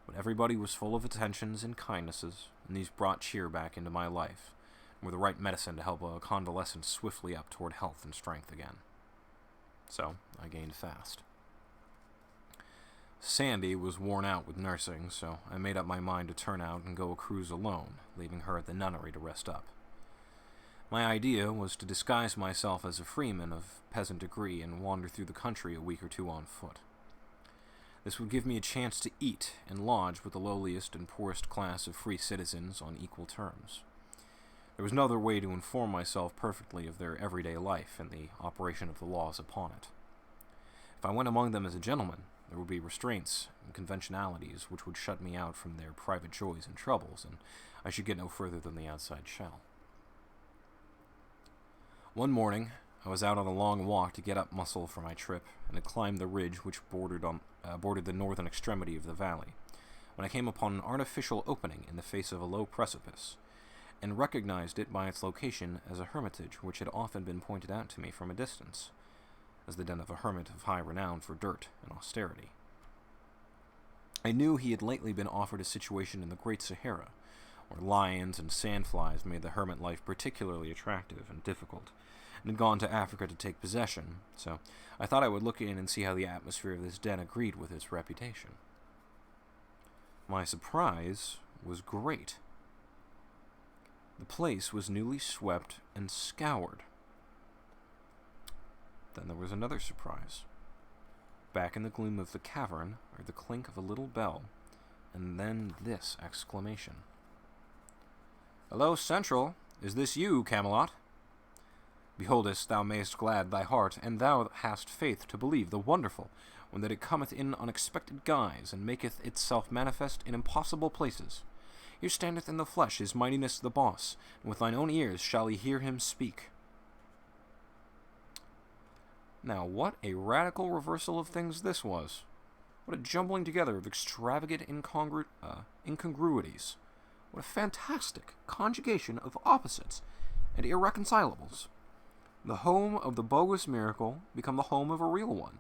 But everybody was full of attentions and kindnesses, and these brought cheer back into my life, and were the right medicine to help a convalescent swiftly up toward health and strength again. So, I gained fast. Sandy was worn out with nursing, so I made up my mind to turn out and go a cruise alone, leaving her at the nunnery to rest up. My idea was to disguise myself as a freeman of peasant degree and wander through the country a week or two on foot. This would give me a chance to eat and lodge with the lowliest and poorest class of free citizens on equal terms. There was no other way to inform myself perfectly of their everyday life and the operation of the laws upon it. If I went among them as a gentleman, there would be restraints and conventionalities which would shut me out from their private joys and troubles, and I should get no further than the outside shell. One morning, I was out on a long walk to get up muscle for my trip, and had climbed the ridge which bordered the northern extremity of the valley, when I came upon an artificial opening in the face of a low precipice, and recognized it by its location as a hermitage which had often been pointed out to me from a distance, as the den of a hermit of high renown for dirt and austerity. I knew he had lately been offered a situation in the Great Sahara, where lions and sandflies made the hermit life particularly attractive and difficult, and had gone to Africa to take possession, so I thought I would look in and see how the atmosphere of this den agreed with its reputation. My surprise was great. The place was newly swept and scoured. Then there was another surprise. Back in the gloom of the cavern heard the clink of a little bell, and then this exclamation. "Hello, Central! Is this you, Camelot? Beholdest, thou mayest glad thy heart, and thou hast faith to believe the wonderful, when that it cometh in unexpected guise, and maketh itself manifest in impossible places. Here standeth in the flesh his mightiness the boss, and with thine own ears shall ye hear him speak." Now, what a radical reversal of things this was. What a jumbling together of extravagant incongruities. What a fantastic conjugation of opposites and irreconcilables. The home of the bogus miracle become the home of a real one.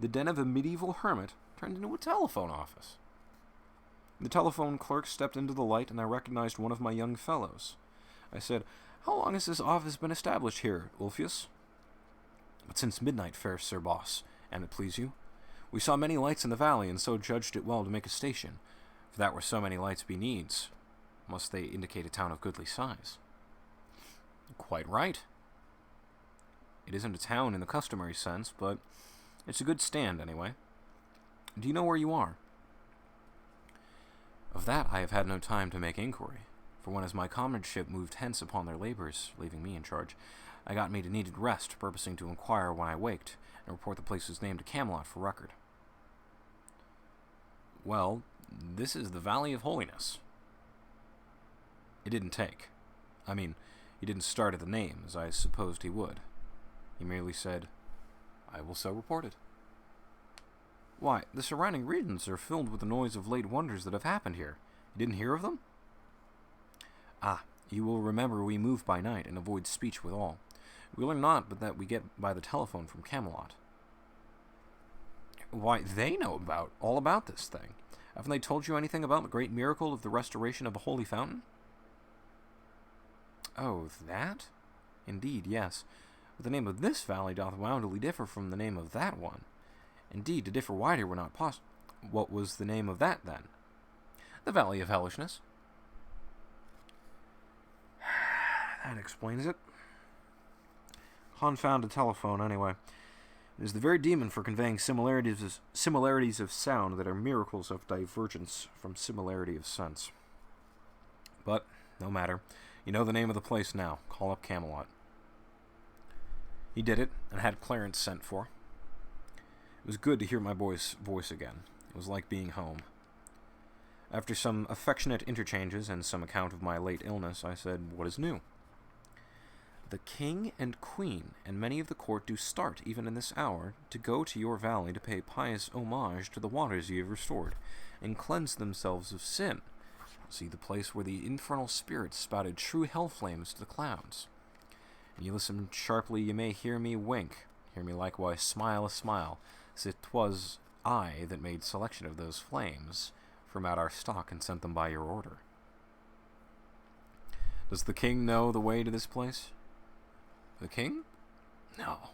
The den of a medieval hermit turned into a telephone office. The telephone clerk stepped into the light, and I recognized one of my young fellows. I said, "How long has this office been established here, Ulfius?" "But since midnight, fair Sir Boss, an it please you. We saw many lights in the valley, and so judged it well to make a station. For that where so many lights be needs, must they indicate a town of goodly size." "Quite right. It isn't a town in the customary sense, but it's a good stand anyway. Do you know where you are?" "Of that I have had no time to make inquiry, for when as my comradeship moved hence upon their labors, leaving me in charge, I got me to needed rest, purposing to inquire when I waked, and report the place's name to Camelot for record." "Well, this is the Valley of Holiness." It didn't take. I mean, he didn't start at the name, as I supposed he would. He merely said, "I will so report it." "Why, the surrounding regions are filled with the noise of late wonders that have happened here. You didn't hear of them?" "Ah, you will remember we move by night and avoid speech with all. We learn not but that we get by the telephone from Camelot." "Why, they know all about this thing. Haven't they told you anything about the great miracle of the restoration of a holy fountain?" "Oh, that? Indeed, yes. But the name of this valley doth woundily differ from the name of that one. Indeed, to differ wider were not possible." "What was the name of that, then?" "The Valley of Hellishness." "That explains it. Confounded telephone, anyway. It is the very demon for conveying similarities of sound that are miracles of divergence from similarity of sense. But, no matter. You know the name of the place now. Call up Camelot." He did it, and had Clarence sent for. It was good to hear my boy's voice again. It was like being home. After some affectionate interchanges and some account of my late illness, I said, "What is new?" "The king and queen and many of the court do start, even in this hour, to go to your valley to pay pious homage to the waters ye have restored, and cleanse themselves of sin. See the place where the infernal spirits spouted true hell flames to the clouds. And ye listen sharply, ye may hear me wink, hear me likewise smile a smile, as it was I that made selection of those flames from out our stock and sent them by your order. Does the king know the way to this place? The king? No,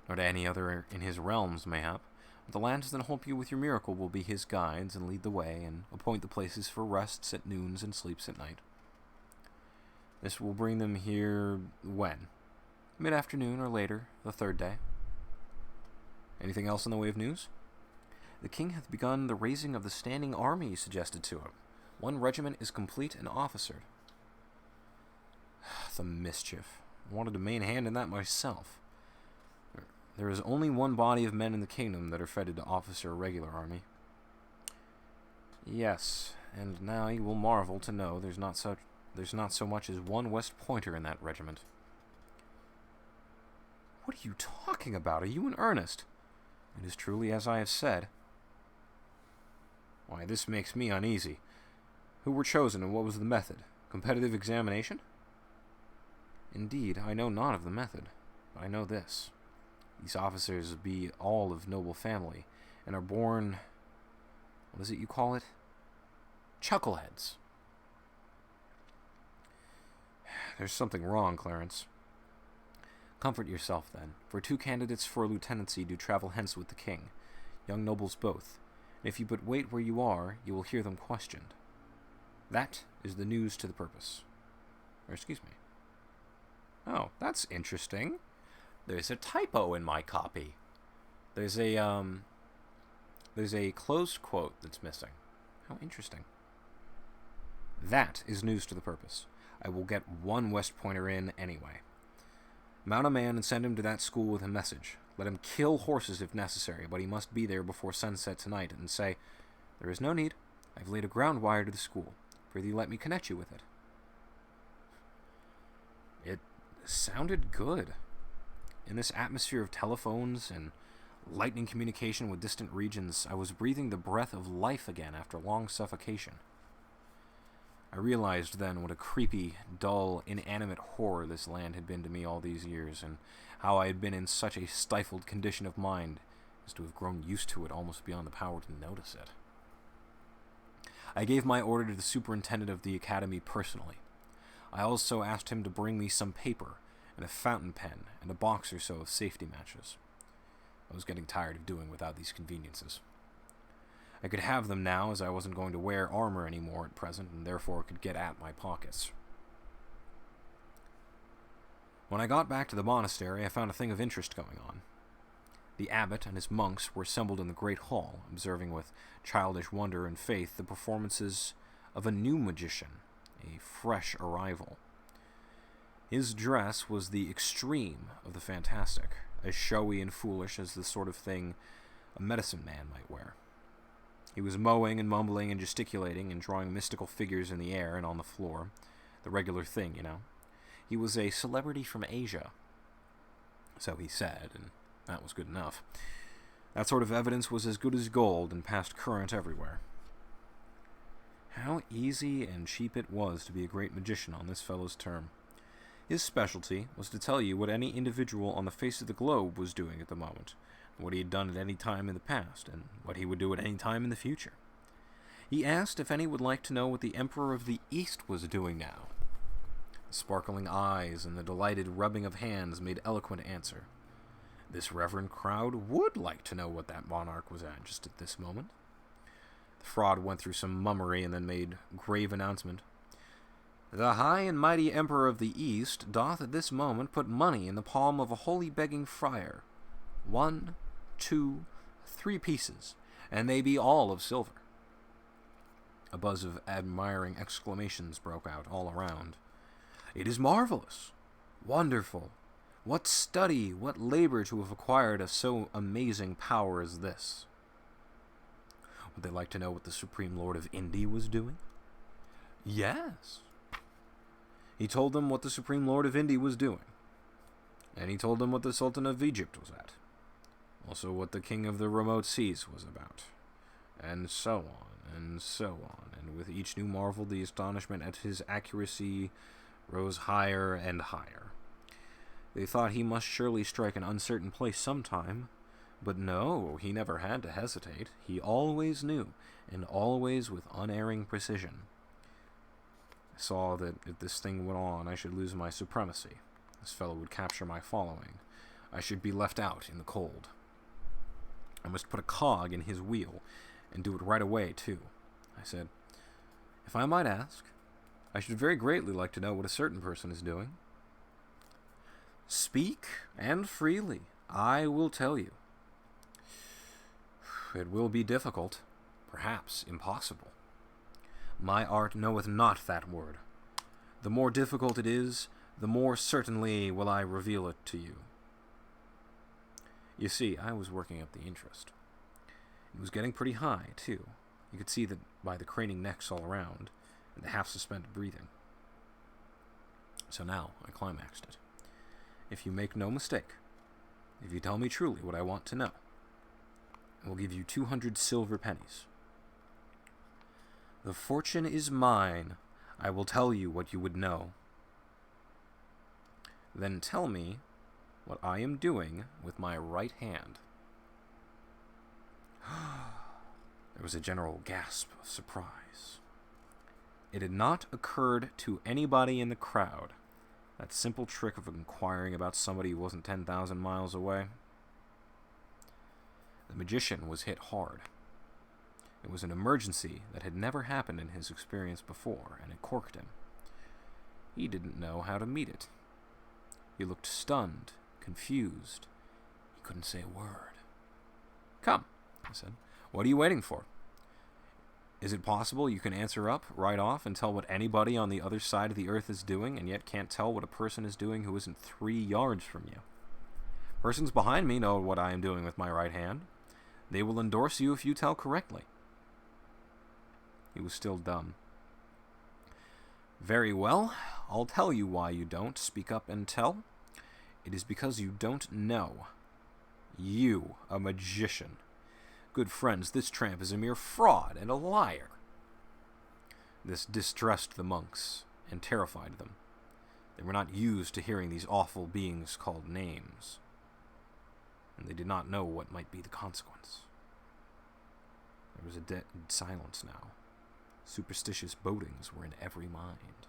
nor to any other in his realms, mayhap. But the lands that help you with your miracle will be his guides and lead the way and appoint the places for rests at noons and sleeps at night. This will bring them here when? Mid-afternoon or later, the third day. Anything else in the way of news? The king hath begun the raising of the standing army suggested to him. 1 regiment is complete and officered. The mischief. I wanted a main hand in that myself. There is only 1 body of men in the kingdom that are fitted to officer a regular army. Yes, and now you will marvel to know there's not so much as 1 West Pointer in that regiment. What are you talking about? Are you in earnest? It is truly as I have said. Why, this makes me uneasy. Who were chosen and what was the method? Competitive examination? Indeed, I know not of the method, but I know this. These officers be all of noble family, and are born... what is it you call it? Chuckleheads. There's something wrong, Clarence. Comfort yourself, then, for 2 candidates for a lieutenancy do travel hence with the king, young nobles both, and if you but wait where you are, you will hear them questioned. That is the news to the purpose. Or, excuse me. Oh, that's interesting. There's a typo in my copy. There's a closed quote that's missing. How interesting. That is news to the purpose. I will get 1 West Pointer in anyway. Mount a man and send him to that school with a message. Let him kill horses if necessary, but he must be there before sunset tonight, and say, there is no need. I've laid a ground wire to the school. Prithee let me connect you with it. It sounded good. In this atmosphere of telephones and lightning communication with distant regions, I was breathing the breath of life again after long suffocation. I realized then what a creepy, dull, inanimate horror this land had been to me all these years, and how I had been in such a stifled condition of mind as to have grown used to it almost beyond the power to notice it. I gave my order to the superintendent of the academy personally. I also asked him to bring me some paper and a fountain pen and a box or so of safety matches. I was getting tired of doing without these conveniences. I could have them now, as I wasn't going to wear armor anymore at present, and therefore could get at my pockets. When I got back to the monastery, I found a thing of interest going on. The abbot and his monks were assembled in the great hall, observing with childish wonder and faith the performances of a new magician, a fresh arrival. His dress was the extreme of the fantastic, as showy and foolish as the sort of thing a medicine man might wear. He was mowing and mumbling and gesticulating and drawing mystical figures in the air and on the floor. The regular thing, you know. He was a celebrity from Asia. So he said, and that was good enough. That sort of evidence was as good as gold and passed current everywhere. How easy and cheap it was to be a great magician on this fellow's term. His specialty was to tell you what any individual on the face of the globe was doing at the moment, what he had done at any time in the past, and what he would do at any time in the future. He asked if any would like to know what the Emperor of the East was doing now. The sparkling eyes and the delighted rubbing of hands made eloquent answer. This reverend crowd would like to know what that monarch was at just at this moment. The fraud went through some mummery and then made grave announcement. The high and mighty Emperor of the East doth at this moment put money in the palm of a holy begging friar. 1, 2, 3 pieces, and they be all of silver. A buzz of admiring exclamations broke out all around. It is marvelous! Wonderful! What study, what labor to have acquired a so amazing power as this? Would they like to know what the Supreme Lord of India was doing? Yes. He told them what the Supreme Lord of India was doing. And he told them what the Sultan of Egypt was at. Also what the King of the Remote Seas was about. And so on, and so on. And with each new marvel, the astonishment at his accuracy rose higher and higher. They thought he must surely strike an uncertain place sometime, But no, he never had to hesitate. He always knew, and always with unerring precision. I saw that if this thing went on, I should lose my supremacy. This fellow would capture my following. I should be left out in the cold. I must put a cog in his wheel, and do it right away, too. I said, "If I might ask, I should very greatly like to know what a certain person is doing." "Speak, and freely. I will tell you." "It will be difficult, perhaps impossible. My art knoweth not that word. The more difficult it is, the more certainly will I reveal it to you." You see, I was working up the interest. It was getting pretty high, too. You could see that by the craning necks all around, and the half-suspended breathing. So now I climaxed it. "If you make no mistake, if you tell me truly what I want to know, I will give you 200 silver pennies. The fortune is mine. I will tell you what you would know." "Then tell me what I am doing with my right hand." There was a general gasp of surprise. It had not occurred to anybody in the crowd, that simple trick of inquiring about somebody who wasn't 10,000 miles away. The magician was hit hard. It was an emergency that had never happened in his experience before, and it corked him. He didn't know how to meet it. He looked stunned, confused. He couldn't say a word. "Come," I said. "What are you waiting for? Is it possible you can answer up right off and tell what anybody on the other side of the earth is doing, and yet can't tell what a person is doing who isn't 3 yards from you? Persons behind me know what I am doing with my right hand. They will endorse you if you tell correctly." He was still dumb. "Very well, I'll tell you why you don't speak up and tell. It is because you don't know. You, a magician. Good friends, this tramp is a mere fraud and a liar." This distressed the monks and terrified them. They were not used to hearing these awful beings called names, and they did not know what might be the consequence. There was a dead silence now. Superstitious bodings were in every mind.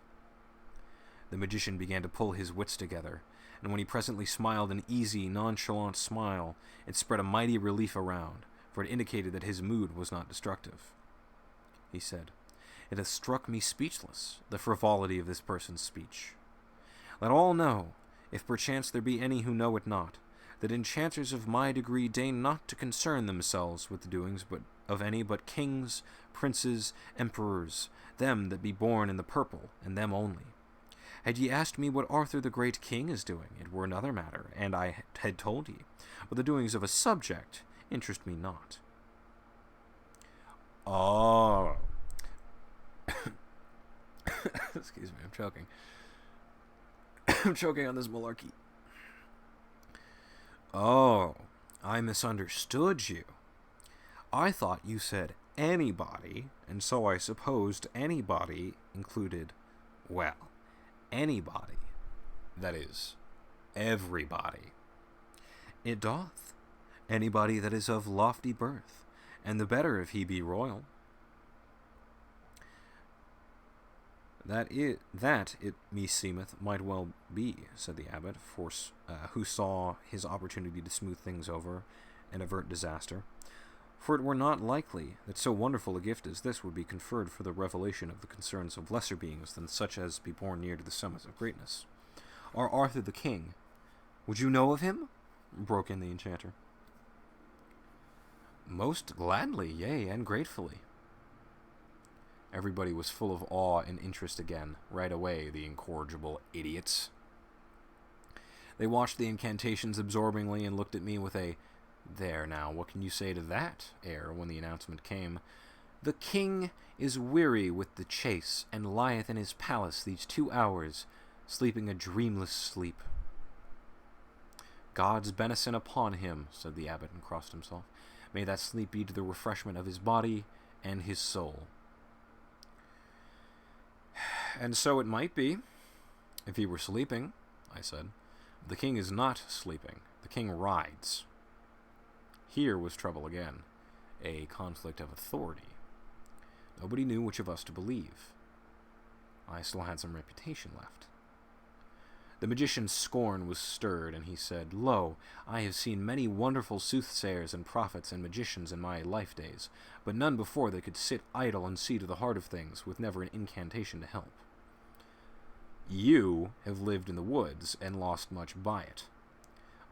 The magician began to pull his wits together, and when he presently smiled an easy, nonchalant smile, it spread a mighty relief around, for it indicated that his mood was not destructive. He said, "It has struck me speechless, the frivolity of this person's speech. Let all know, if perchance there be any who know it not, that enchanters of my degree deign not to concern themselves with the doings of any but kings, princes, emperors, them that be born in the purple, and them only. Had ye asked me what Arthur the great king is doing, it were another matter, and I had told ye. But the doings of a subject interest me not." "Oh." Excuse me, I'm choking. I'm choking on this malarkey. "Oh, I misunderstood you. I thought you said anybody, and so I supposed anybody included, well, anybody. That is, everybody. It doth. Anybody that is of lofty birth, and the better if he be royal." That it meseemeth might well be," said the abbot, who saw his opportunity to smooth things over and avert disaster. "For it were not likely that so wonderful a gift as this would be conferred for the revelation of the concerns of lesser beings than such as be born near to the summits of greatness. Our Arthur the king, would you know of him?" broke in the enchanter. "Most gladly, yea, and gratefully." Everybody was full of awe and interest again, right away, the incorrigible idiots. They watched the incantations absorbingly and looked at me with a "there now, what can you say to that?" air when the announcement came. "The king is weary with the chase, and lieth in his palace these 2 hours, sleeping a dreamless sleep." "God's benison upon him," said the abbot, and crossed himself. "May that sleep be to the refreshment of his body and his soul." "And so it might be, if he were sleeping," I said. "The king is not sleeping. The king rides. Here was trouble again. A conflict of authority. Nobody knew which of us to believe. I still had some reputation left. The magician's scorn was stirred, and he said, "Lo, I have seen many wonderful soothsayers and prophets and magicians in my life days, but none before that could sit idle and see to the heart of things, with never an incantation to help. You have lived in the woods, and lost much by it.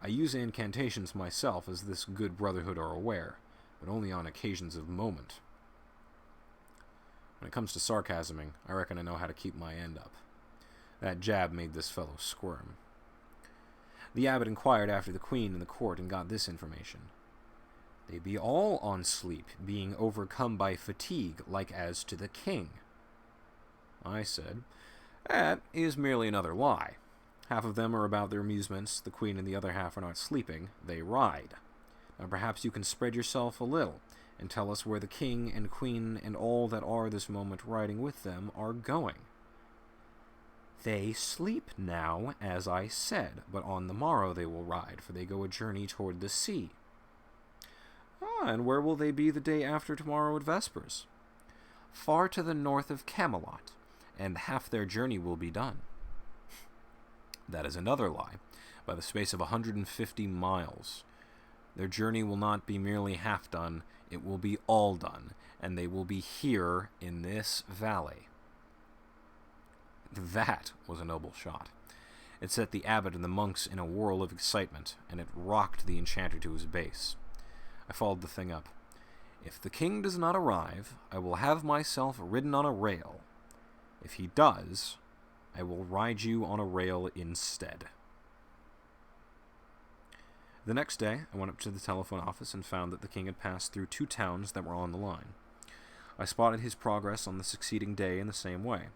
I use incantations myself, as this good brotherhood are aware, but only on occasions of moment. When it comes to sarcasming, I reckon I know how to keep my end up." That jab made this fellow squirm. The abbot inquired after the queen in the court and got this information. "They be all on sleep, being overcome by fatigue, like as to the king." I said, "That is merely another lie. Half of them are about their amusements, the queen and the other half are not sleeping, they ride. Now perhaps you can spread yourself a little, and tell us where the king and queen and all that are this moment riding with them are going." "They sleep now, as I said, but on the morrow they will ride, for they go a journey toward the sea." "And where will they be the day after tomorrow at vespers?" "Far to the north of Camelot, and half their journey will be done." "That is another lie, by the space of 150 miles. Their journey will not be merely half done, it will be all done, and they will be here in this valley." That was a noble shot. It set the abbot and the monks in a whirl of excitement, and it rocked the enchanter to his base. I followed the thing up. "If the king does not arrive, I will have myself ridden on a rail. If he does, I will ride you on a rail instead." The next day, I went up to the telephone office and found that the king had passed through 2 towns that were on the line. I spotted his progress on the succeeding day in the same way.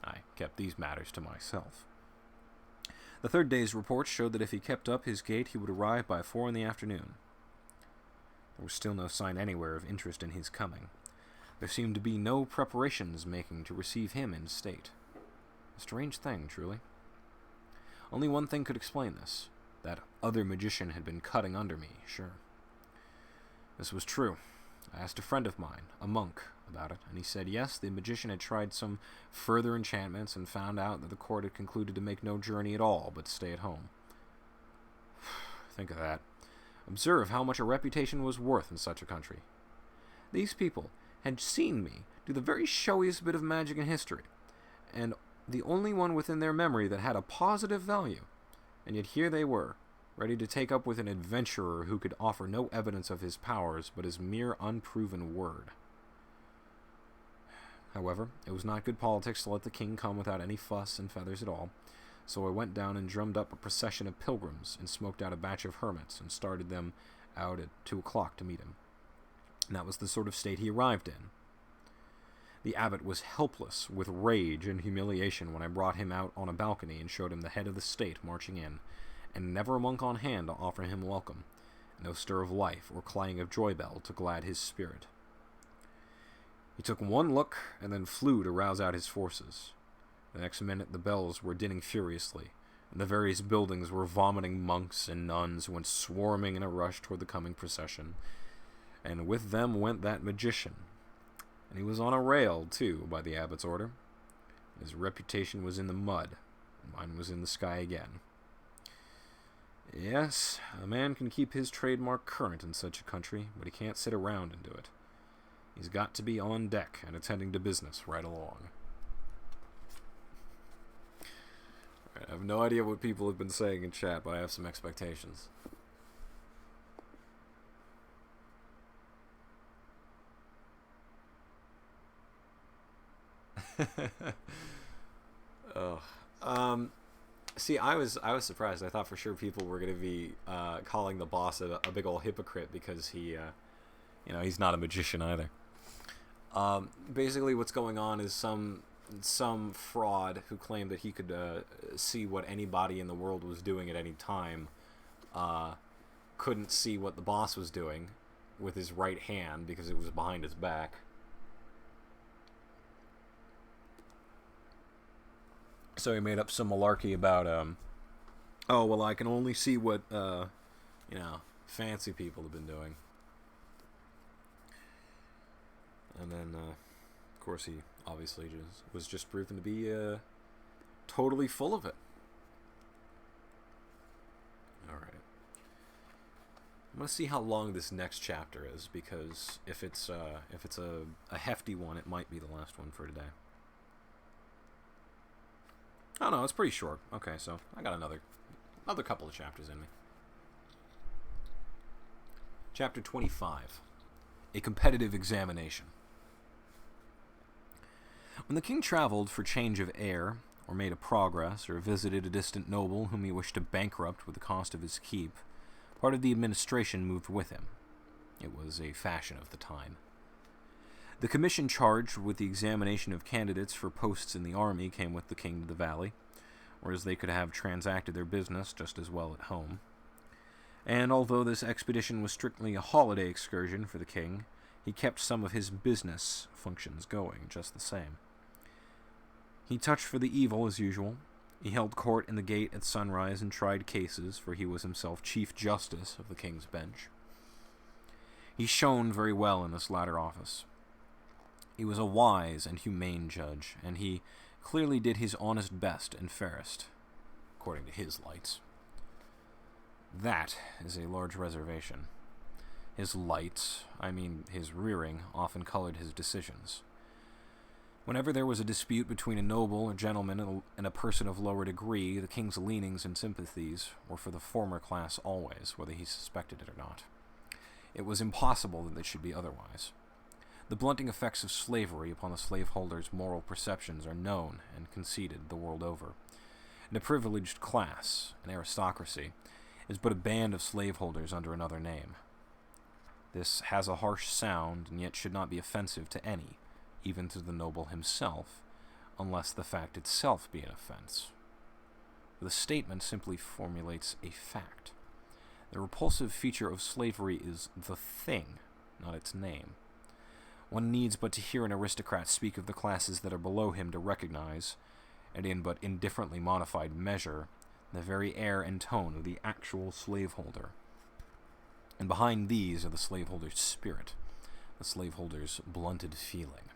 I kept these matters to myself. The 3rd day's report showed that if he kept up his gait, he would arrive by 4 in the afternoon. There was still no sign anywhere of interest in his coming. There seemed to be no preparations making to receive him in state. A strange thing, truly. Only one thing could explain this. That other magician had been cutting under me, sure. This was true. I asked a friend of mine, a monk, about it, and he said yes, the magician had tried some further enchantments and found out that the court had concluded to make no journey at all, but stay at home. Think of that. Observe how much a reputation was worth in such a country. These people had seen me do the very showiest bit of magic in history, and the only one within their memory that had a positive value, and yet here they were, ready to take up with an adventurer who could offer no evidence of his powers but his mere unproven word. However, it was not good politics to let the king come without any fuss and feathers at all, so I went down and drummed up a procession of pilgrims and smoked out a batch of hermits and started them out at 2 o'clock to meet him. And that was the sort of state he arrived in. The abbot was helpless with rage and humiliation when I brought him out on a balcony and showed him the head of the state marching in, and never a monk on hand to offer him welcome, no stir of life or clang of joy bell to glad his spirit. He took one look and then flew to rouse out his forces. The next minute the bells were dinning furiously, and the various buildings were vomiting monks and nuns who went swarming in a rush toward the coming procession, and with them went that magician. And he was on a rail, too, by the abbot's order. His reputation was in the mud, and mine was in the sky again. Yes, a man can keep his trademark current in such a country, but he can't sit around and do it. He's got to be on deck and attending to business right along. I have no idea what people have been saying in chat, but I have some expectations. Oh. See, I was surprised. I thought for sure people were going to be calling the boss a big old hypocrite because he, he's not a magician either. Basically, what's going on is some fraud who claimed that he could see what anybody in the world was doing at any time couldn't see what the boss was doing with his right hand because it was behind his back. So he made up some malarkey about, I can only see what, fancy people have been doing. And then, of course, he obviously was just proven to be totally full of it. Alright. I'm gonna see how long this next chapter is, because if it's a hefty one, it might be the last one for today. Oh no, it's pretty short. Okay, so I got another couple of chapters in me. Chapter 25. A competitive examination. When the king traveled for change of air, or made a progress, or visited a distant noble whom he wished to bankrupt with the cost of his keep, part of the administration moved with him. It was a fashion of the time. The commission charged with the examination of candidates for posts in the army came with the king to the valley, whereas they could have transacted their business just as well at home. And although this expedition was strictly a holiday excursion for the king, he kept some of his business functions going just the same. He touched for the evil as usual. He held court in the gate at sunrise and tried cases, for he was himself chief justice of the king's bench. He shone very well in this latter office. He was a wise and humane judge, and he clearly did his honest best and fairest, according to his lights. That is a large reservation. His lights, his rearing, often colored his decisions. Whenever there was a dispute between a noble, a gentleman, and a person of lower degree, the king's leanings and sympathies were for the former class always, whether he suspected it or not. It was impossible that they should be otherwise. The blunting effects of slavery upon the slaveholder's moral perceptions are known and conceded the world over. And a privileged class, an aristocracy, is but a band of slaveholders under another name. This has a harsh sound, and yet should not be offensive to any, even to the noble himself, unless the fact itself be an offense. The statement simply formulates a fact. The repulsive feature of slavery is the thing, not its name. One needs but to hear an aristocrat speak of the classes that are below him to recognize, and in but indifferently modified measure, the very air and tone of the actual slaveholder. And behind these are the slaveholder's spirit, the slaveholder's blunted feeling.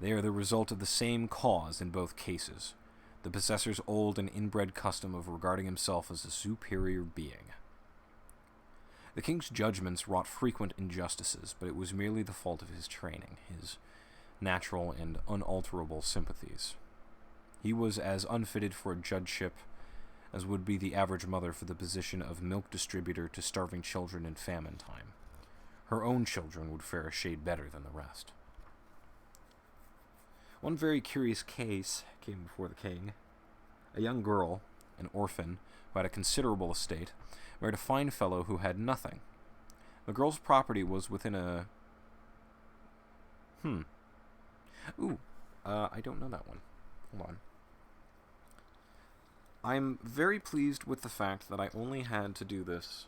They are the result of the same cause in both cases, the possessor's old and inbred custom of regarding himself as a superior being. The king's judgments wrought frequent injustices, but it was merely the fault of his training, his natural and unalterable sympathies. He was as unfitted for a judgeship as would be the average mother for the position of milk distributor to starving children in famine time. Her own children would fare a shade better than the rest. One very curious case came before the king. A young girl, an orphan, who had a considerable estate, married a fine fellow who had nothing. The girl's property was within a... I don't know that one. Hold on. I'm very pleased with the fact that I've only had to do this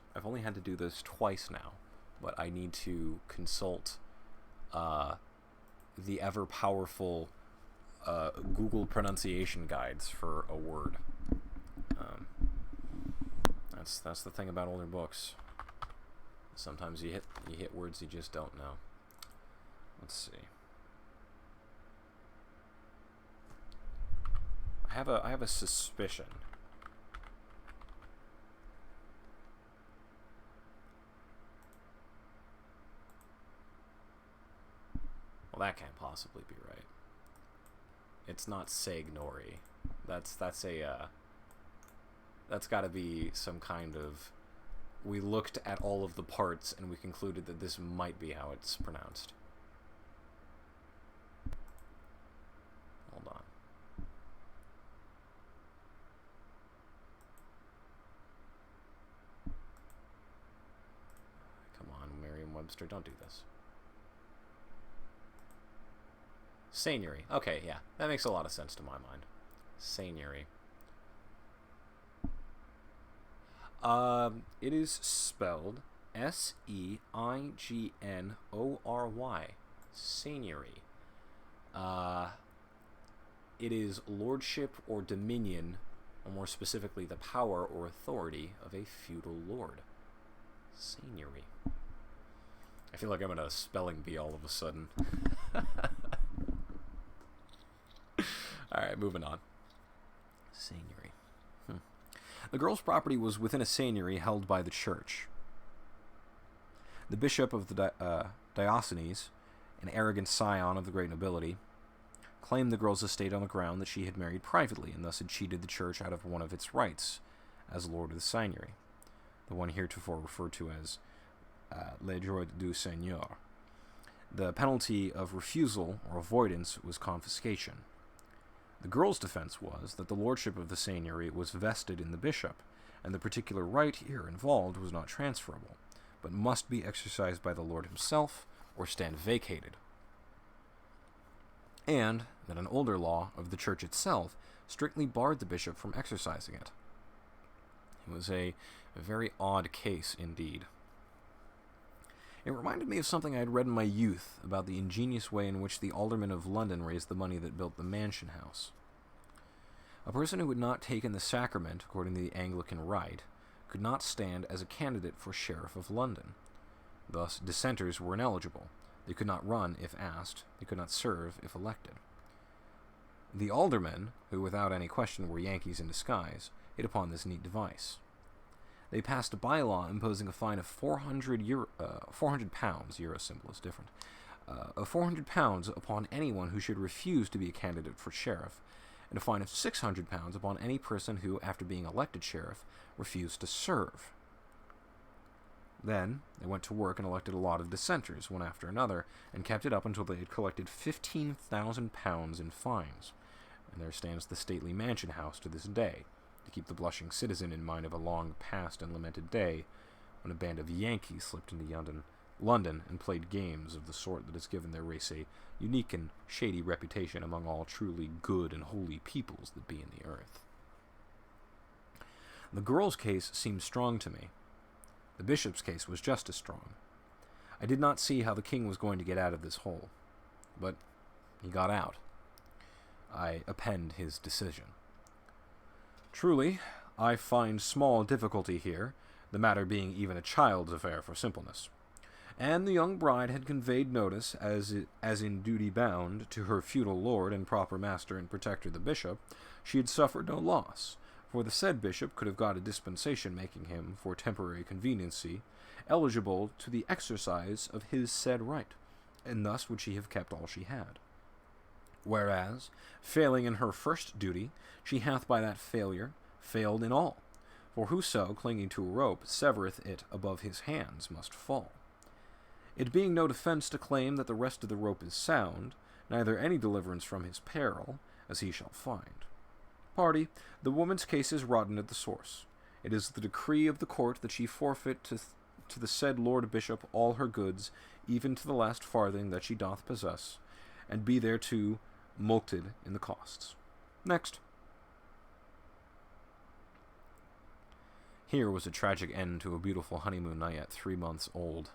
twice now, but I need to consult the ever-powerful Google pronunciation guides for a word. That's the thing about older books. Sometimes you hit words you just don't know. Let's see. I have a suspicion. Well, that can't possibly be right. It's not Segnori. That's got to be some kind of... We looked at all of the parts and we concluded that this might be how it's pronounced. Hold on. Come on, Merriam-Webster, don't do this. Seigneury. Okay, yeah. That makes a lot of sense to my mind. Seigneury. It is spelled S-E-I-G-N-O-R-Y. Seigneury. It is lordship or dominion, or more specifically the power or authority of a feudal lord. Seigneury. I feel like I'm in a spelling bee all of a sudden. Alright, moving on. Seigneury. The girl's property was within a seigneury held by the church. The bishop of the diocese, an arrogant scion of the great nobility, claimed the girl's estate on the ground that she had married privately and thus had cheated the church out of one of its rights as lord of the seigneury, the one heretofore referred to as le droit du seigneur. The penalty of refusal or avoidance was confiscation. The girl's defense was that the lordship of the seigneury was vested in the bishop, and the particular right here involved was not transferable, but must be exercised by the lord himself or stand vacated, and that an older law of the church itself strictly barred the bishop from exercising it. It was a very odd case indeed. It reminded me of something I had read in my youth about the ingenious way in which the aldermen of London raised the money that built the Mansion House. A person who had not taken the sacrament, according to the Anglican rite, could not stand as a candidate for Sheriff of London. Thus, dissenters were ineligible. They could not run if asked. They could not serve if elected. The aldermen, who without any question were Yankees in disguise, hit upon this neat device. They passed a bylaw imposing a fine of £400, euro symbol is different, of £400 upon anyone who should refuse to be a candidate for sheriff, and a fine of £600 upon any person who, after being elected sheriff, refused to serve. Then they went to work and elected a lot of dissenters, one after another, and kept it up until they had collected £15,000 in fines. And there stands the stately Mansion House to this day, to keep the blushing citizen in mind of a long past and lamented day when a band of Yankees slipped into London and played games of the sort that has given their race a unique and shady reputation among all truly good and holy peoples that be in the earth. The girl's case seemed strong to me. The bishop's case was just as strong. I did not see how the king was going to get out of this hole, but he got out. I append his decision. Truly, I find small difficulty here, the matter being even a child's affair for simpleness. And the young bride had conveyed notice, as in duty bound, to her feudal lord and proper master and protector the bishop, she had suffered no loss, for the said bishop could have got a dispensation making him, for temporary conveniency, eligible to the exercise of his said right, and thus would she have kept all she had. Whereas, failing in her first duty, she hath by that failure failed in all, for whoso, clinging to a rope, severeth it above his hands, must fall. It being no defence to claim that the rest of the rope is sound, neither any deliverance from his peril, as he shall find. Party, the woman's case is rotten at the source. It is the decree of the court that she forfeit to the said Lord Bishop all her goods, even to the last farthing that she doth possess, and be thereto mulcted in the costs. Next. Here was a tragic end to a beautiful honeymoon not yet 3 months old.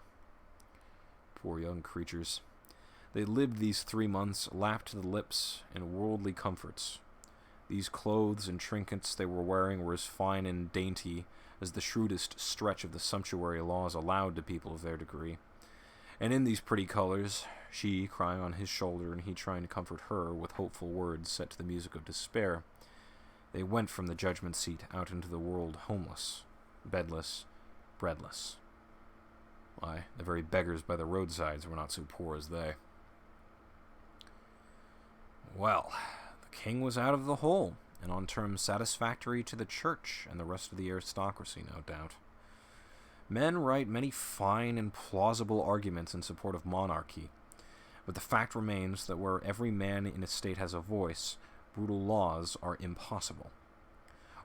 Poor young creatures. They lived these 3 months lapped to the lips in worldly comforts. These clothes and trinkets they were wearing were as fine and dainty as the shrewdest stretch of the sumptuary laws allowed to people of their degree. And in these pretty colors, she crying on his shoulder and he trying to comfort her with hopeful words set to the music of despair, they went from the judgment seat out into the world homeless, bedless, breadless. Why, the very beggars by the roadsides were not so poor as they. Well, the king was out of the hole, and on terms satisfactory to the church and the rest of the aristocracy, no doubt. Men write many fine and plausible arguments in support of monarchy, but the fact remains that where every man in a state has a voice, brutal laws are impossible.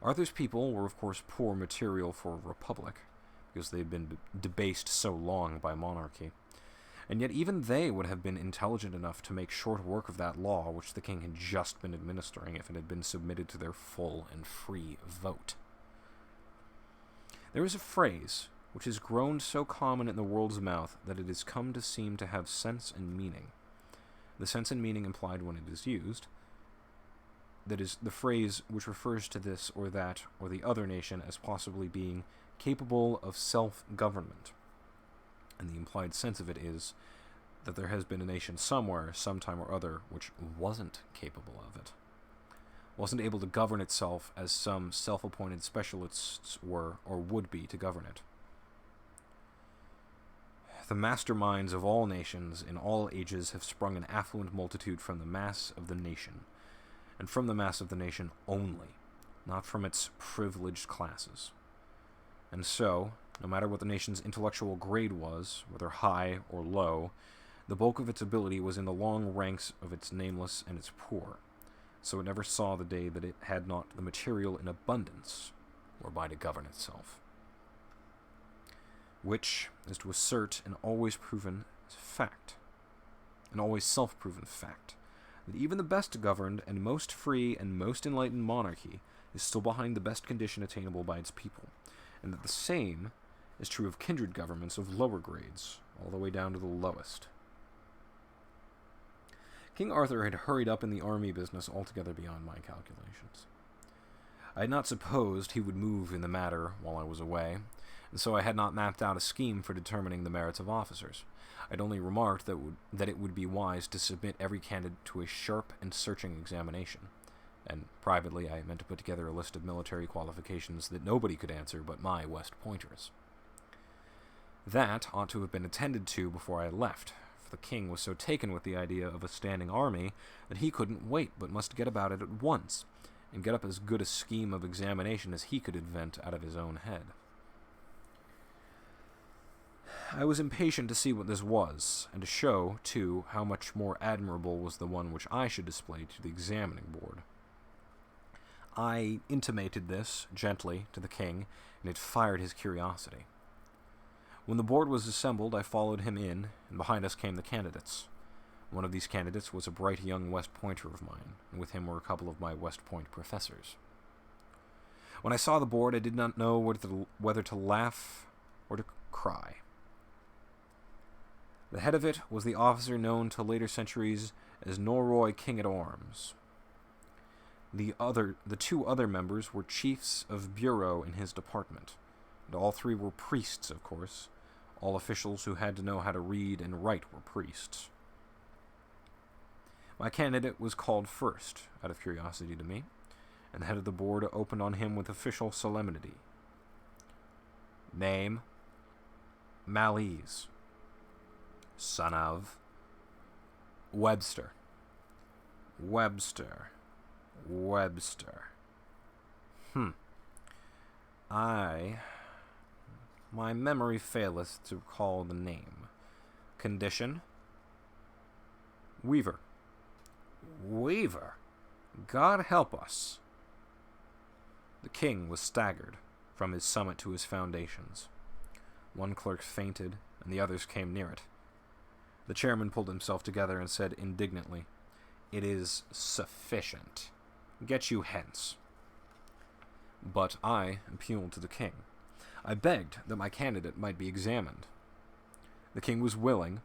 Arthur's people were of course poor material for a republic, because they had been debased so long by monarchy, and yet even they would have been intelligent enough to make short work of that law which the king had just been administering if it had been submitted to their full and free vote. There is a phrase which has grown so common in the world's mouth that it has come to seem to have sense and meaning. The sense and meaning implied when it is used, that is, the phrase which refers to this or that or the other nation as possibly being capable of self-government. And the implied sense of it is that there has been a nation somewhere, sometime or other, which wasn't capable of it. Wasn't able to govern itself as some self-appointed specialists were or would be to govern it. The masterminds of all nations in all ages have sprung an affluent multitude from the mass of the nation, and from the mass of the nation only, not from its privileged classes. And so, no matter what the nation's intellectual grade was, whether high or low, the bulk of its ability was in the long ranks of its nameless and its poor, so it never saw the day that it had not the material in abundance whereby to govern itself. Which is to assert an always proven fact, an always self-proven fact, that even the best governed and most free and most enlightened monarchy is still behind the best condition attainable by its people, and that the same is true of kindred governments of lower grades, all the way down to the lowest. King Arthur had hurried up in the army business altogether beyond my calculations. I had not supposed he would move in the matter while I was away, and so I had not mapped out a scheme for determining the merits of officers. I'd only remarked that it would be wise to submit every candidate to a sharp and searching examination, and privately I meant to put together a list of military qualifications that nobody could answer but my West Pointers. That ought to have been attended to before I left, for the king was so taken with the idea of a standing army that he couldn't wait but must get about it at once, and get up as good a scheme of examination as he could invent out of his own head. I was impatient to see what this was, and to show, too, how much more admirable was the one which I should display to the examining board. I intimated this, gently, to the king, and it fired his curiosity. When the board was assembled, I followed him in, and behind us came the candidates. One of these candidates was a bright young West Pointer of mine, and with him were a couple of my West Point professors. When I saw the board, I did not know whether to laugh or to cry. The head of it was the officer known to later centuries as Norroy King-at-Arms. The two other members were chiefs of bureau in his department, and all three were priests, of course. All officials who had to know how to read and write were priests. My candidate was called first, out of curiosity to me, and the head of the board opened on him with official solemnity. Name: Malise. Son of Webster. Webster. My memory faileth to recall the name. Condition: Weaver. Weaver? God help us. The king was staggered, from his summit to his foundations. One clerk fainted, and the others came near it. The chairman pulled himself together and said indignantly, "It is sufficient. Get you hence." But I appealed to the king. I begged that my candidate might be examined. The king was willing,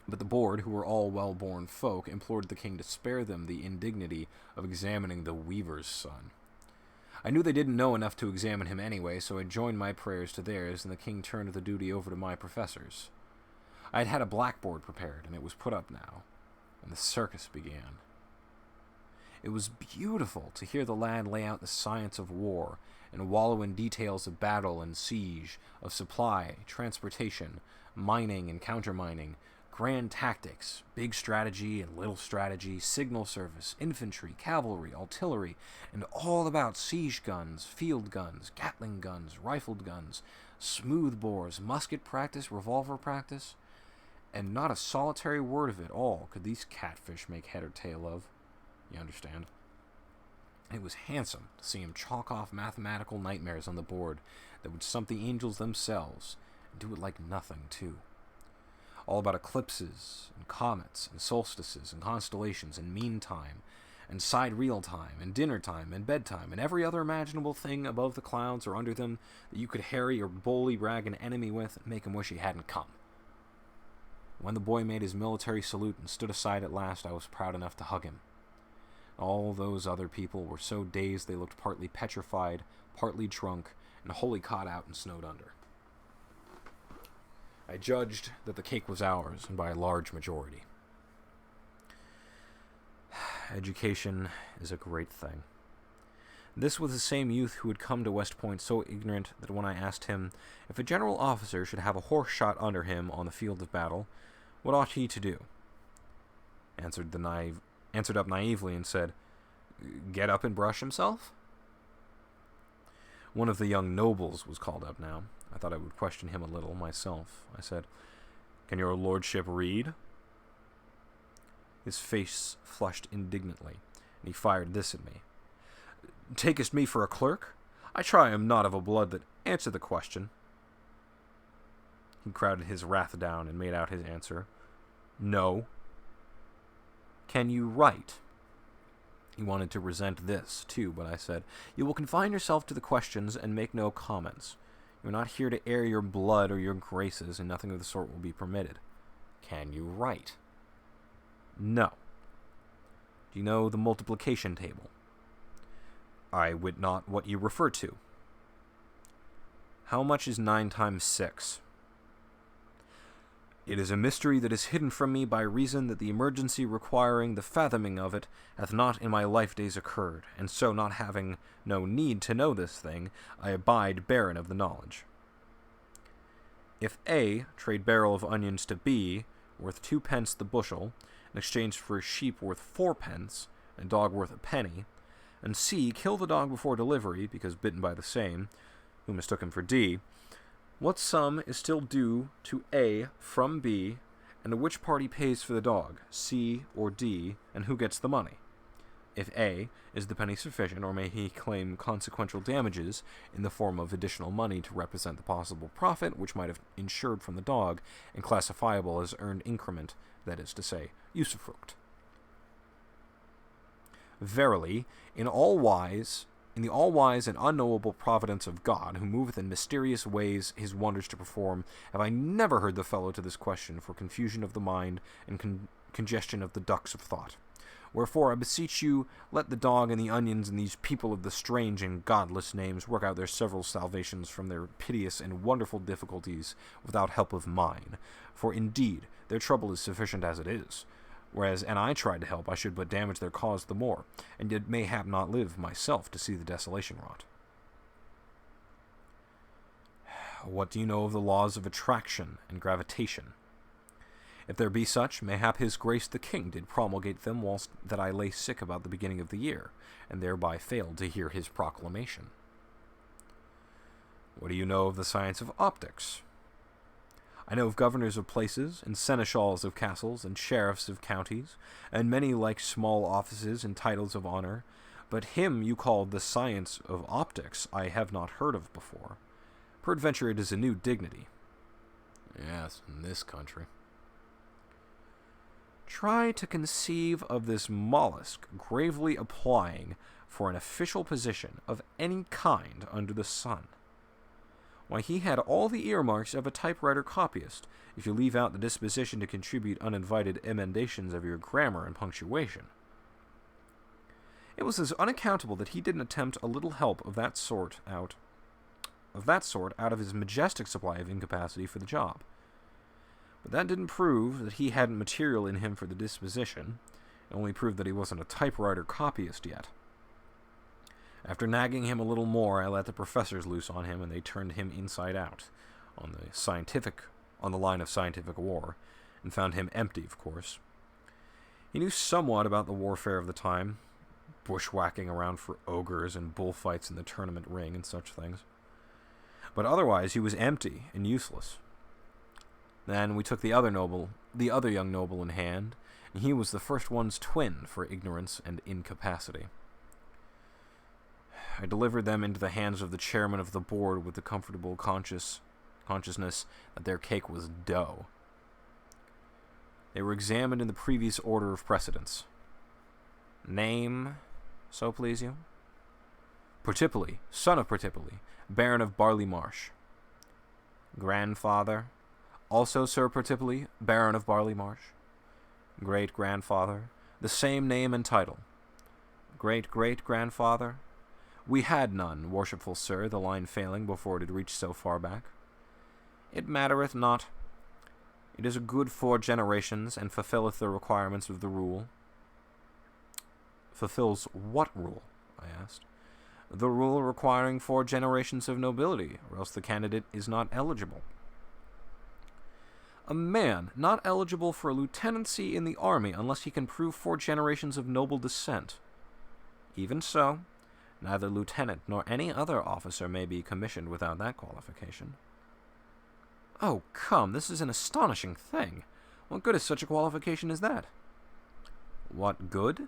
but the board, who were all well-born folk, implored the king to spare them the indignity of examining the weaver's son. I knew they didn't know enough to examine him anyway, so I joined my prayers to theirs, and the king turned the duty over to my professors. I had had a blackboard prepared, and it was put up now, and the circus began. It was beautiful to hear the lad lay out the science of war, and wallow in details of battle and siege, of supply, transportation, mining and countermining, grand tactics, big strategy and little strategy, signal service, infantry, cavalry, artillery, and all about siege guns, field guns, Gatling guns, rifled guns, smooth bores, musket practice, revolver practice, and not a solitary word of it all could these catfish make head or tail of. You understand? It was handsome to see him chalk off mathematical nightmares on the board that would stump the angels themselves, and do it like nothing, too. All about eclipses, and comets, and solstices, and constellations, and mean time, and sidereal time, and dinner time, and bedtime, and every other imaginable thing above the clouds or under them that you could harry or bully rag an enemy with and make him wish he hadn't come. When the boy made his military salute and stood aside at last, I was proud enough to hug him. All those other people were so dazed they looked partly petrified, partly drunk, and wholly caught out and snowed under. I judged that the cake was ours, and by a large majority. Education is a great thing. This was the same youth who had come to West Point so ignorant that when I asked him if a general officer should have a horse shot under him on the field of battle, what ought he to do? Answered up naively and said, "Get up and brush himself?" One of the young nobles was called up now. I thought I would question him a little myself. I said, "Can your lordship read?" His face flushed indignantly, and he fired this at me. "Takest me for a clerk? I trow I am not of a blood that answer the question." He crowded his wrath down and made out his answer. "No." "Can you write?" He wanted to resent this, too, but I said, "You will confine yourself to the questions and make no comments. You are not here to air your blood or your graces, and nothing of the sort will be permitted. Can you write?" "No." "Do you know the multiplication table?" "I wit not what you refer to." "How much is 9 times 6? "It is a mystery that is hidden from me by reason that the emergency requiring the fathoming of it hath not in my life days occurred, and so not having no need to know this thing, I abide barren of the knowledge." "If A trade barrel of onions to B, worth 2 pence the bushel, in exchange for a sheep worth 4 pence, and a dog worth a penny, and C kill the dog before delivery, because bitten by the same, who mistook him for D, what sum is still due to A from B, and which party pays for the dog, C or D, and who gets the money? If A, is the penny sufficient, or may he claim consequential damages in the form of additional money to represent the possible profit which might have insured from the dog, and classifiable as earned increment, that is to say, usufruct? Verily, in the all-wise and unknowable providence of God, who moveth in mysterious ways his wonders to perform, have I never heard the fellow to this question for confusion of the mind and congestion of the ducts of thought. Wherefore, I beseech you, let the dog and the onions and these people of the strange and godless names work out their several salvations from their piteous and wonderful difficulties without help of mine. For indeed, their trouble is sufficient as it is. Whereas, an I tried to help, I should but damage their cause the more, and yet mayhap not live myself to see the desolation wrought. What do you know of the laws of attraction and gravitation? If there be such, mayhap his grace the king did promulgate them whilst that I lay sick about the beginning of the year, and thereby failed to hear his proclamation. What do you know of the science of optics? I know of governors of places, and seneschals of castles, and sheriffs of counties, and many like small offices and titles of honor, but him you call the science of optics I have not heard of before. Peradventure it is a new dignity. Yes, in this country. Try to conceive of this mollusk gravely applying for an official position of any kind under the sun. Why, he had all the earmarks of a typewriter copyist, if you leave out the disposition to contribute uninvited emendations of your grammar and punctuation. It was as unaccountable that he didn't attempt a little help of that sort out of his majestic supply of incapacity for the job. But that didn't prove that he hadn't material in him for the disposition. It only proved that he wasn't a typewriter copyist yet. After nagging him a little more, I let the professors loose on him, and they turned him inside out, on the line of scientific war, and found him empty, of course. He knew somewhat about the warfare of the time, bushwhacking around for ogres and bullfights in the tournament ring and such things. But otherwise he was empty and useless. Then we took the other young noble in hand, and he was the first one's twin for ignorance and incapacity. I delivered them into the hands of the chairman of the board with the comfortable consciousness that their cake was dough. They were examined in the previous order of precedence. Name, so please you? Pertipoli, son of Pertipoli, Baron of Barley Marsh. Grandfather, also Sir Pertipoli, Baron of Barley Marsh. Great-grandfather, the same name and title. Great-great-grandfather, "We had none, worshipful sir," the line failing before it had reached so far back. "It mattereth not. It is a good 4 generations, and fulfilleth the requirements of the rule." "Fulfills what rule?" I asked. "The rule requiring 4 generations of nobility, or else the candidate is not eligible." "A man not eligible for a lieutenancy in the army unless he can prove 4 generations of noble descent. Even so, neither lieutenant nor any other officer may be commissioned without that qualification." "Oh, come, this is an astonishing thing. What good is such a qualification as that?" "What good?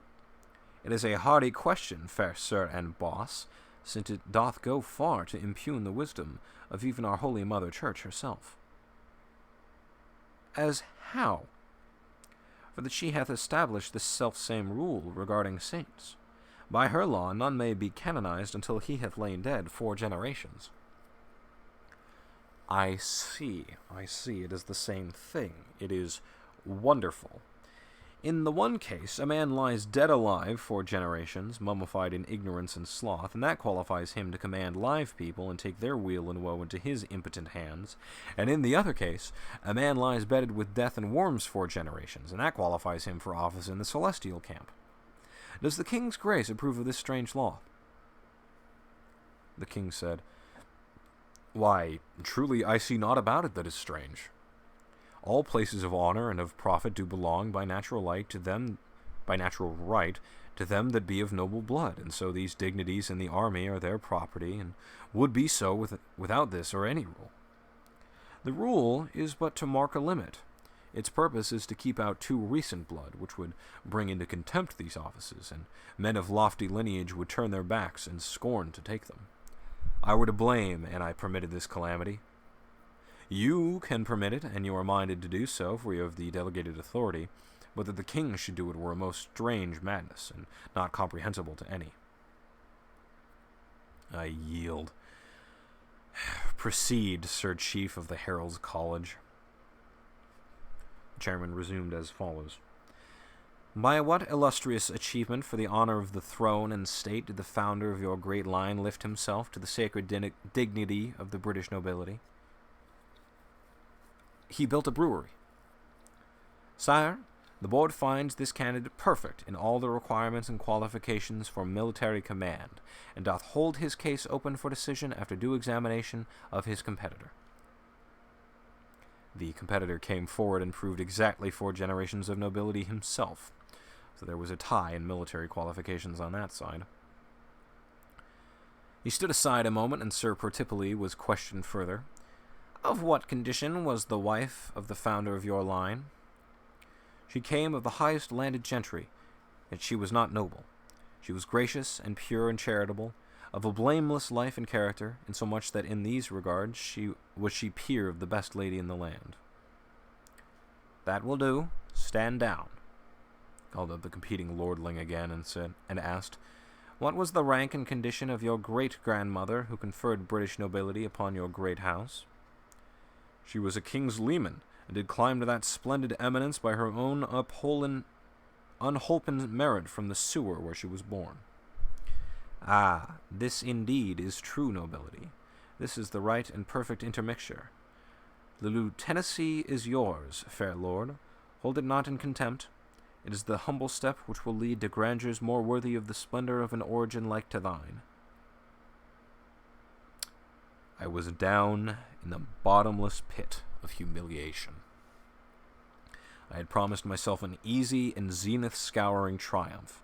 It is a hardy question, fair sir and boss, since it doth go far to impugn the wisdom of even our holy Mother Church herself." "As how?" "For that she hath established this self-same rule regarding saints. By her law none may be canonized until he hath lain dead 4 generations. I see. It is the same thing. It is wonderful. In the one case, a man lies dead alive 4 generations, mummified in ignorance and sloth, and that qualifies him to command live people and take their weal and woe into his impotent hands. And in the other case, a man lies bedded with death and worms 4 generations, and that qualifies him for office in the celestial camp. Does the king's grace approve of this strange law?" The king said, "Why, truly I see naught about it that is strange. All places of honor and of profit do belong by natural right to them that be of noble blood, and so these dignities in the army are their property, and would be so without this or any rule. The rule is but to mark a limit. Its purpose is to keep out too recent blood, which would bring into contempt these offices, and men of lofty lineage would turn their backs and scorn to take them. I were to blame, and I permitted this calamity. You can permit it, and you are minded to do so, for you have the delegated authority, but that the king should do it were a most strange madness, and not comprehensible to any." I yield. "Proceed, Sir Chief of the Heralds' College." The chairman resumed as follows. "By what illustrious achievement for the honor of the throne and state did the founder of your great line lift himself to the sacred dignity of the British nobility?" "He built a brewery." "Sire, the board finds this candidate perfect in all the requirements and qualifications for military command, and doth hold his case open for decision after due examination of his competitor." The competitor came forward and proved exactly 4 generations of nobility himself, so there was a tie in military qualifications on that side. He stood aside a moment, and Sir Pertipoli was questioned further. "Of what condition was the wife of the founder of your line?" "She came of the highest landed gentry, yet she was not noble. She was gracious and pure and charitable, of a blameless life and character, insomuch that in these regards she was peer of the best lady in the land." "That will do. Stand down," called up the competing lordling again, and asked, "What was the rank and condition of your great-grandmother who conferred British nobility upon your great house?" "She was a king's leman, and did climb to that splendid eminence by her own unholpen merit from the sewer where she was born." "Ah, this indeed is true nobility. This is the right and perfect intermixture. The lieutenancy is yours, fair lord. Hold it not in contempt. It is the humble step which will lead to grandeurs more worthy of the splendor of an origin like to thine." I was down in the bottomless pit of humiliation. I had promised myself an easy and zenith-scouring triumph,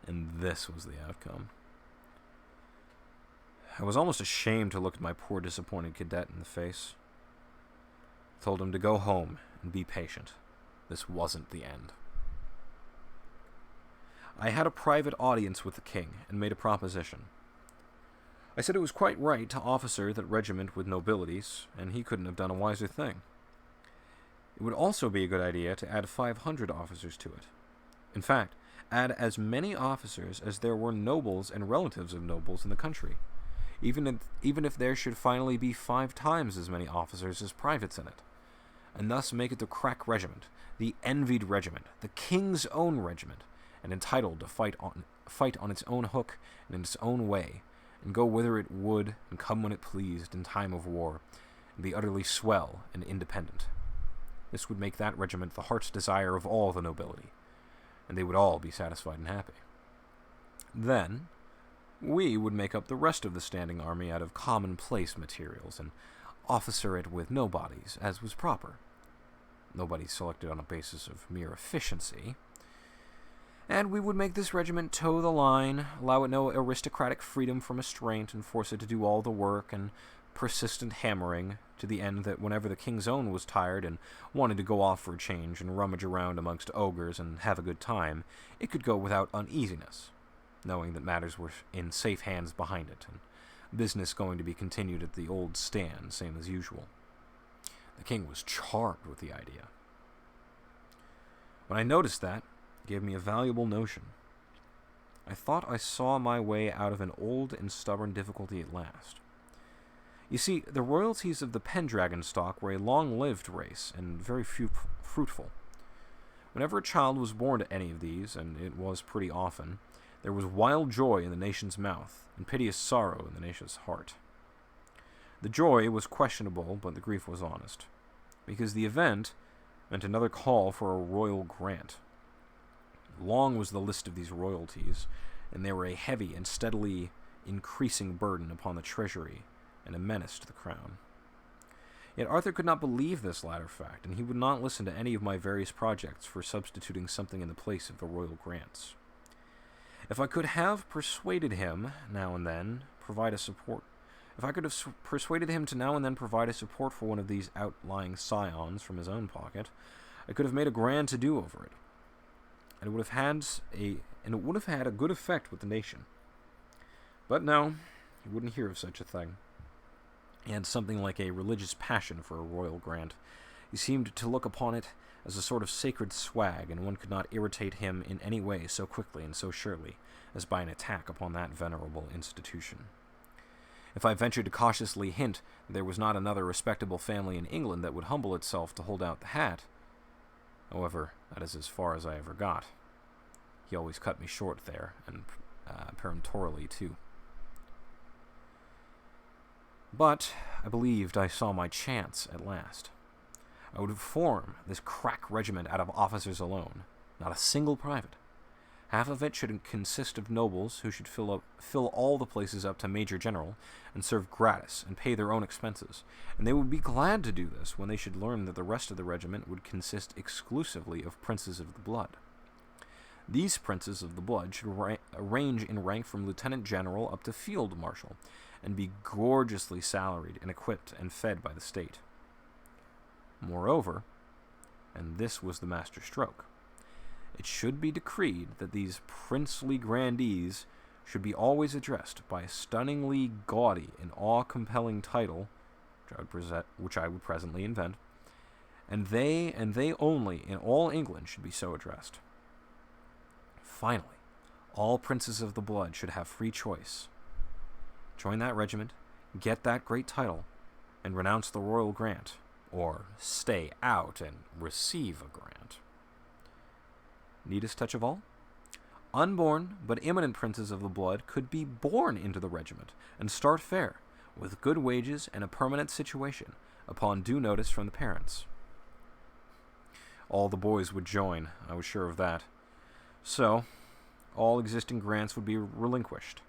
and this was the outcome. I was almost ashamed to look at my poor disappointed cadet in the face. I told him to go home and be patient. This wasn't the end. I had a private audience with the king and made a proposition. I said it was quite right to officer that regiment with nobilities, and he couldn't have done a wiser thing. It would also be a good idea to add 500 officers to it. In fact, add as many officers as there were nobles and relatives of nobles in the country, even if there should finally be 5 times as many officers as privates in it, and thus make it the crack regiment, the envied regiment, the king's own regiment, and entitled to fight on its own hook and in its own way, and go whither it would, and come when it pleased, in time of war, and be utterly swell and independent. This would make that regiment the heart's desire of all the nobility, and they would all be satisfied and happy. Then, we would make up the rest of the standing army out of commonplace materials, and officer it with nobodies, as was proper. Nobodies selected on a basis of mere efficiency. And we would make this regiment toe the line, allow it no aristocratic freedom from restraint, and force it to do all the work and persistent hammering, to the end that whenever the King's Own was tired and wanted to go off for a change and rummage around amongst ogres and have a good time, it could go without uneasiness, knowing that matters were in safe hands behind it, and business going to be continued at the old stand, same as usual. The king was charmed with the idea. When I noticed that, it gave me a valuable notion. I thought I saw my way out of an old and stubborn difficulty at last. You see, the royalties of the Pendragon stock were a long-lived race, and very fruitful. Whenever a child was born to any of these, and it was pretty often, there was wild joy in the nation's mouth, and piteous sorrow in the nation's heart. The joy was questionable, but the grief was honest, because the event meant another call for a royal grant. Long was the list of these royalties, and they were a heavy and steadily increasing burden upon the treasury, and a menace to the crown. Yet Arthur could not believe this latter fact, and he would not listen to any of my various projects for substituting something in the place of the royal grants. If I could have persuaded him now and then provide a support, for one of these outlying scions from his own pocket, I could have made a grand to-do over it, and it would have had a good effect with the nation. But no, he wouldn't hear of such a thing. He had something like a religious passion for a royal grant. He seemed to look upon it as a sort of sacred swag, and one could not irritate him in any way so quickly and so surely as by an attack upon that venerable institution. If I ventured to cautiously hint that there was not another respectable family in England that would humble itself to hold out the hat, however, that is as far as I ever got. He always cut me short there, and peremptorily too. But I believed I saw my chance at last. I would form this crack regiment out of officers alone, not a single private. Half of it should consist of nobles who should fill all the places up to Major General and serve gratis and pay their own expenses, and they would be glad to do this when they should learn that the rest of the regiment would consist exclusively of princes of the blood. These princes of the blood should range in rank from lieutenant general up to field marshal, and be gorgeously salaried and equipped and fed by the state. Moreover, and this was the master stroke, it should be decreed that these princely grandees should be always addressed by a stunningly gaudy and awe-compelling title, which I would presently invent, and they only in all England should be so addressed. Finally, all princes of the blood should have free choice. Join that regiment, get that great title, and renounce the royal grant, or stay out and receive a grant. Neatest touch of all? Unborn but imminent princes of the blood could be born into the regiment and start fair, with good wages and a permanent situation, upon due notice from the parents. All the boys would join, I was sure of that. So, all existing grants would be relinquished.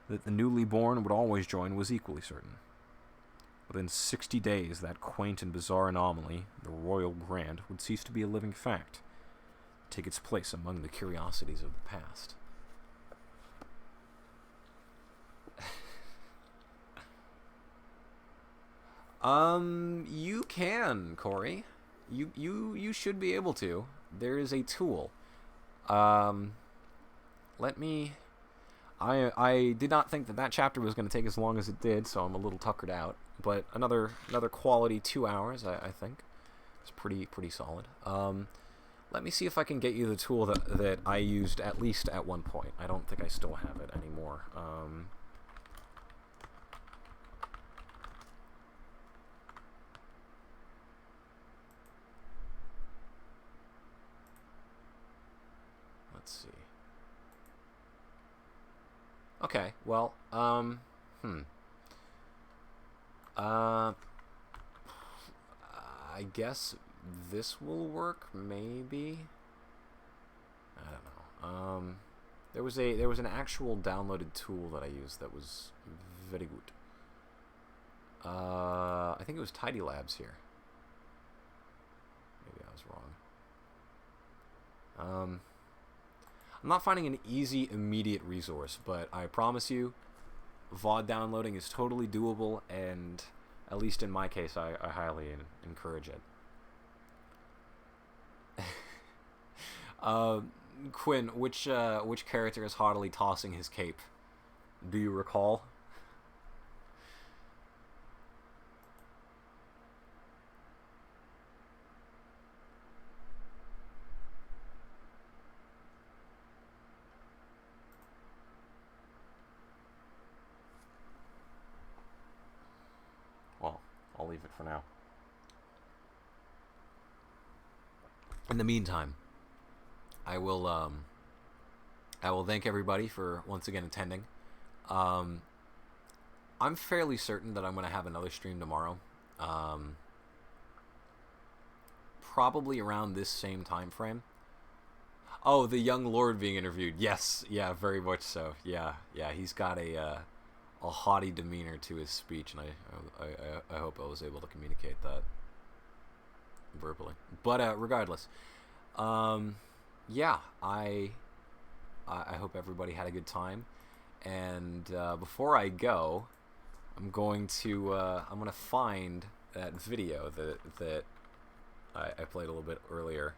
That the newly born would always join was equally certain. Within 60 days, that quaint and bizarre anomaly, the royal grant, would cease to be a living fact, take its place among the curiosities of the past. You can, Corey. You should be able to. There is a tool. Let me... I did not think that chapter was going to take as long as it did, so I'm a little tuckered out. But another quality 2 hours, I think. It's pretty solid. Let me see if I can get you the tool that I used at least at one point. I don't think I still have it anymore. Let's see. Okay, well, I guess this will work, maybe. I don't know. There was an actual downloaded tool that I used that was very good. I think it was Tidy Labs here. Maybe I was wrong. I'm not finding an easy, immediate resource, but I promise you, VOD downloading is totally doable, and at least in my case, I highly encourage it. Quinn, which character is haughtily tossing his cape? Do you recall? Well, I'll leave it for now. In the meantime, I will thank everybody for once again attending. I'm fairly certain that I'm going to have another stream tomorrow. Probably around this same time frame. Oh, the young lord being interviewed. Yes, yeah, very much so. Yeah, he's got a haughty demeanor to his speech, and I hope I was able to communicate that verbally. But regardless, yeah, I hope everybody had a good time. And before I go, I'm going to find that video that I played a little bit earlier.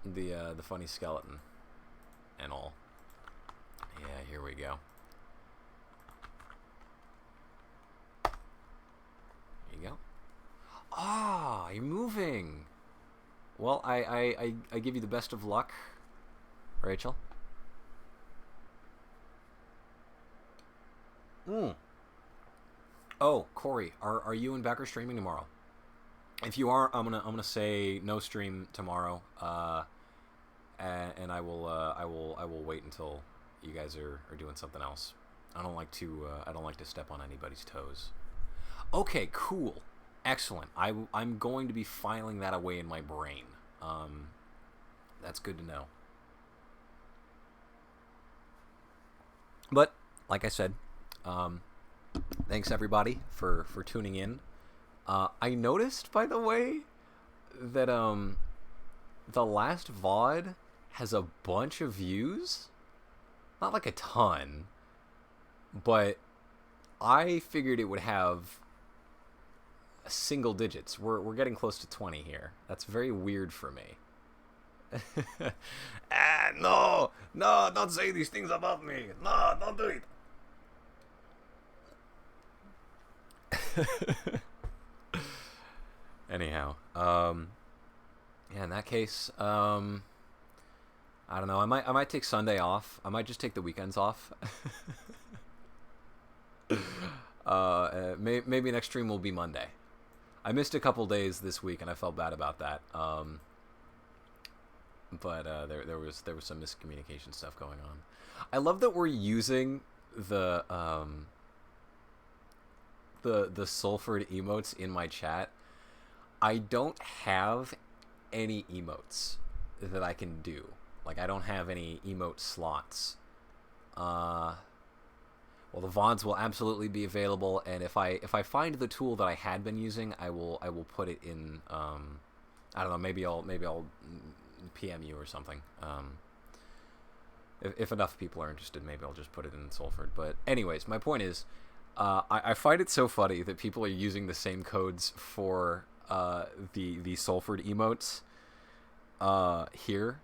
The funny skeleton and all. Yeah, here we go. There you go. Ah, you're moving. Well, I give you the best of luck, Rachel. Oh, Corey, are you and Becker streaming tomorrow? If you are, I'm gonna say no stream tomorrow. And I will wait until you guys are doing something else. I don't like to step on anybody's toes. Okay, cool. Excellent. I'm going to be filing that away in my brain. That's good to know. But like I said, thanks everybody for tuning in. I noticed, by the way, that the last VOD has a bunch of views. Not like a ton, but I figured it would have single digits. We're getting close to 20 here. That's very weird for me. No, don't say these things about me. No, don't do it. Anyhow, yeah, in that case, I don't know. I might take Sunday off. I might just take the weekends off. Maybe next stream will be Monday. I missed a couple days this week, and I felt bad about that. But there was some miscommunication stuff going on. I love that we're using the Sulfured emotes in my chat. I don't have any emotes that I can do. Like, I don't have any emote slots. Well, the VODs will absolutely be available, and if I find the tool that I had been using, I will put it in. I don't know. Maybe I'll PM you or something. If enough people are interested, maybe I'll just put it in Sulfured. But anyways, my point is, I find it so funny that people are using the same codes for the Sulfured emotes here.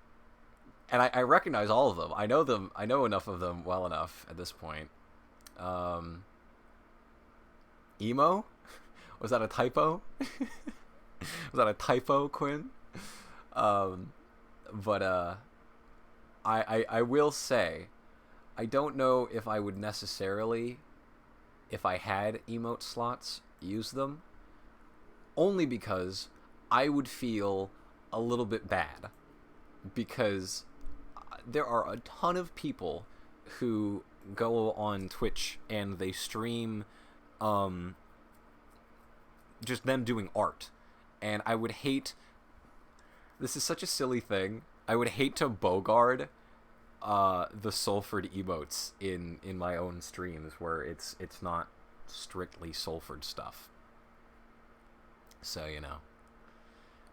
And I recognize all of them. I know them. I know enough of them well enough at this point. Emo? Was that a typo? Was that a typo, Quinn? But I will say, I don't know if I would necessarily, if I had emote slots, use them. Only because I would feel a little bit bad. Because there are a ton of people who go on Twitch and they stream just them doing art. And I would hate... This is such a silly thing. I would hate to bogard the Sulfured emotes in my own streams where it's not strictly Sulfured stuff. So, you know.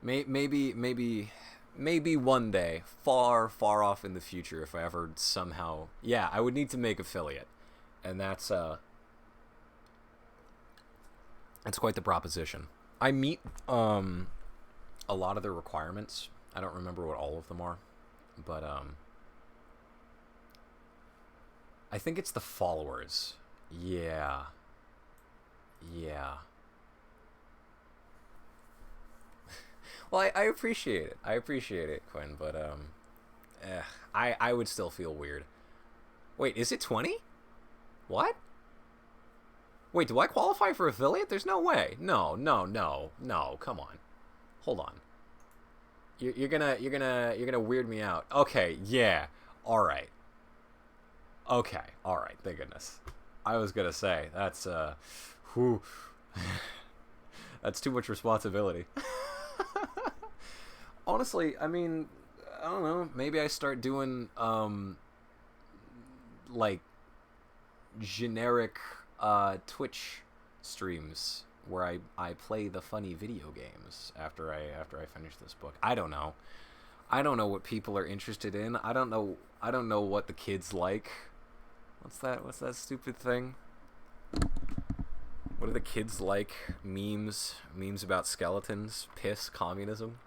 Maybe one day, far off in the future, if I ever somehow... Yeah, I would need to make affiliate. And that's quite the proposition. I meet a lot of the requirements. I don't remember what all of them are. But I think it's the followers. Yeah. Well, I appreciate it. I appreciate it, Quinn, but I would still feel weird. Wait, is it 20? What? Wait, do I qualify for affiliate? There's no way. No. Come on. Hold on. You're gonna weird me out. Okay, yeah. All right. Okay, all right. Thank goodness. I was gonna say that's that's too much responsibility. Honestly, I mean, I don't know. Maybe I start doing like generic Twitch streams where I play the funny video games after I finish this book. I don't know. I don't know what people are interested in. I don't know what the kids like. What's that stupid thing? What do the kids like? Memes about skeletons, piss, communism.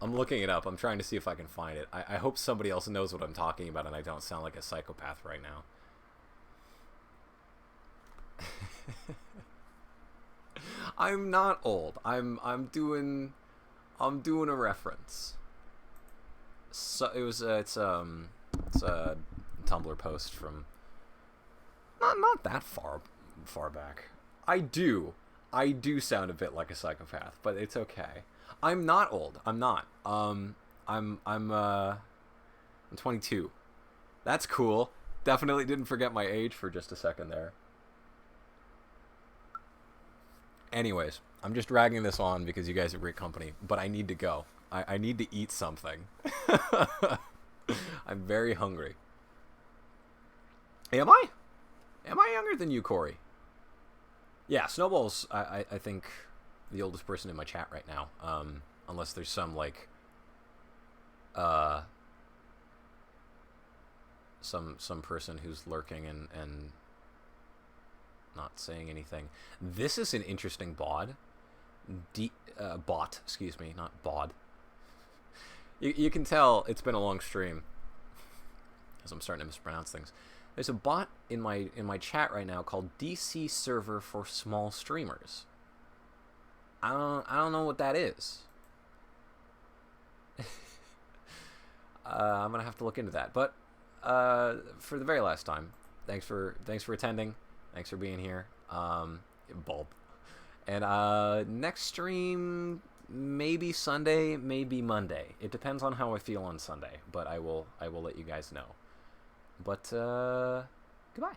I'm looking it up. I'm trying to see if I can find it. I hope somebody else knows what I'm talking about and I don't sound like a psychopath right now. I'm not old. I'm doing a reference. So it's a Tumblr post from not that far back. I do sound a bit like a psychopath, but it's okay. I'm not old. I'm not. I'm 22. That's cool. Definitely didn't forget my age for just a second there. Anyways, I'm just dragging this on because you guys are great company, but I need to go. I need to eat something. I'm very hungry. Am I younger than you, Corey? Yeah, Snowball's, I think, the oldest person in my chat right now. Unless there's some, like, some person who's lurking and not saying anything. This is an interesting bot, excuse me, not bod. You can tell it's been a long stream, as I'm starting to mispronounce things. There's a bot in my chat right now called DC Server for Small Streamers. I don't know what that is. I'm gonna have to look into that. But for the very last time, thanks for attending. Thanks for being here. Bulb. And next stream, maybe Sunday, maybe Monday. It depends on how I feel on Sunday, but I will let you guys know. But goodbye.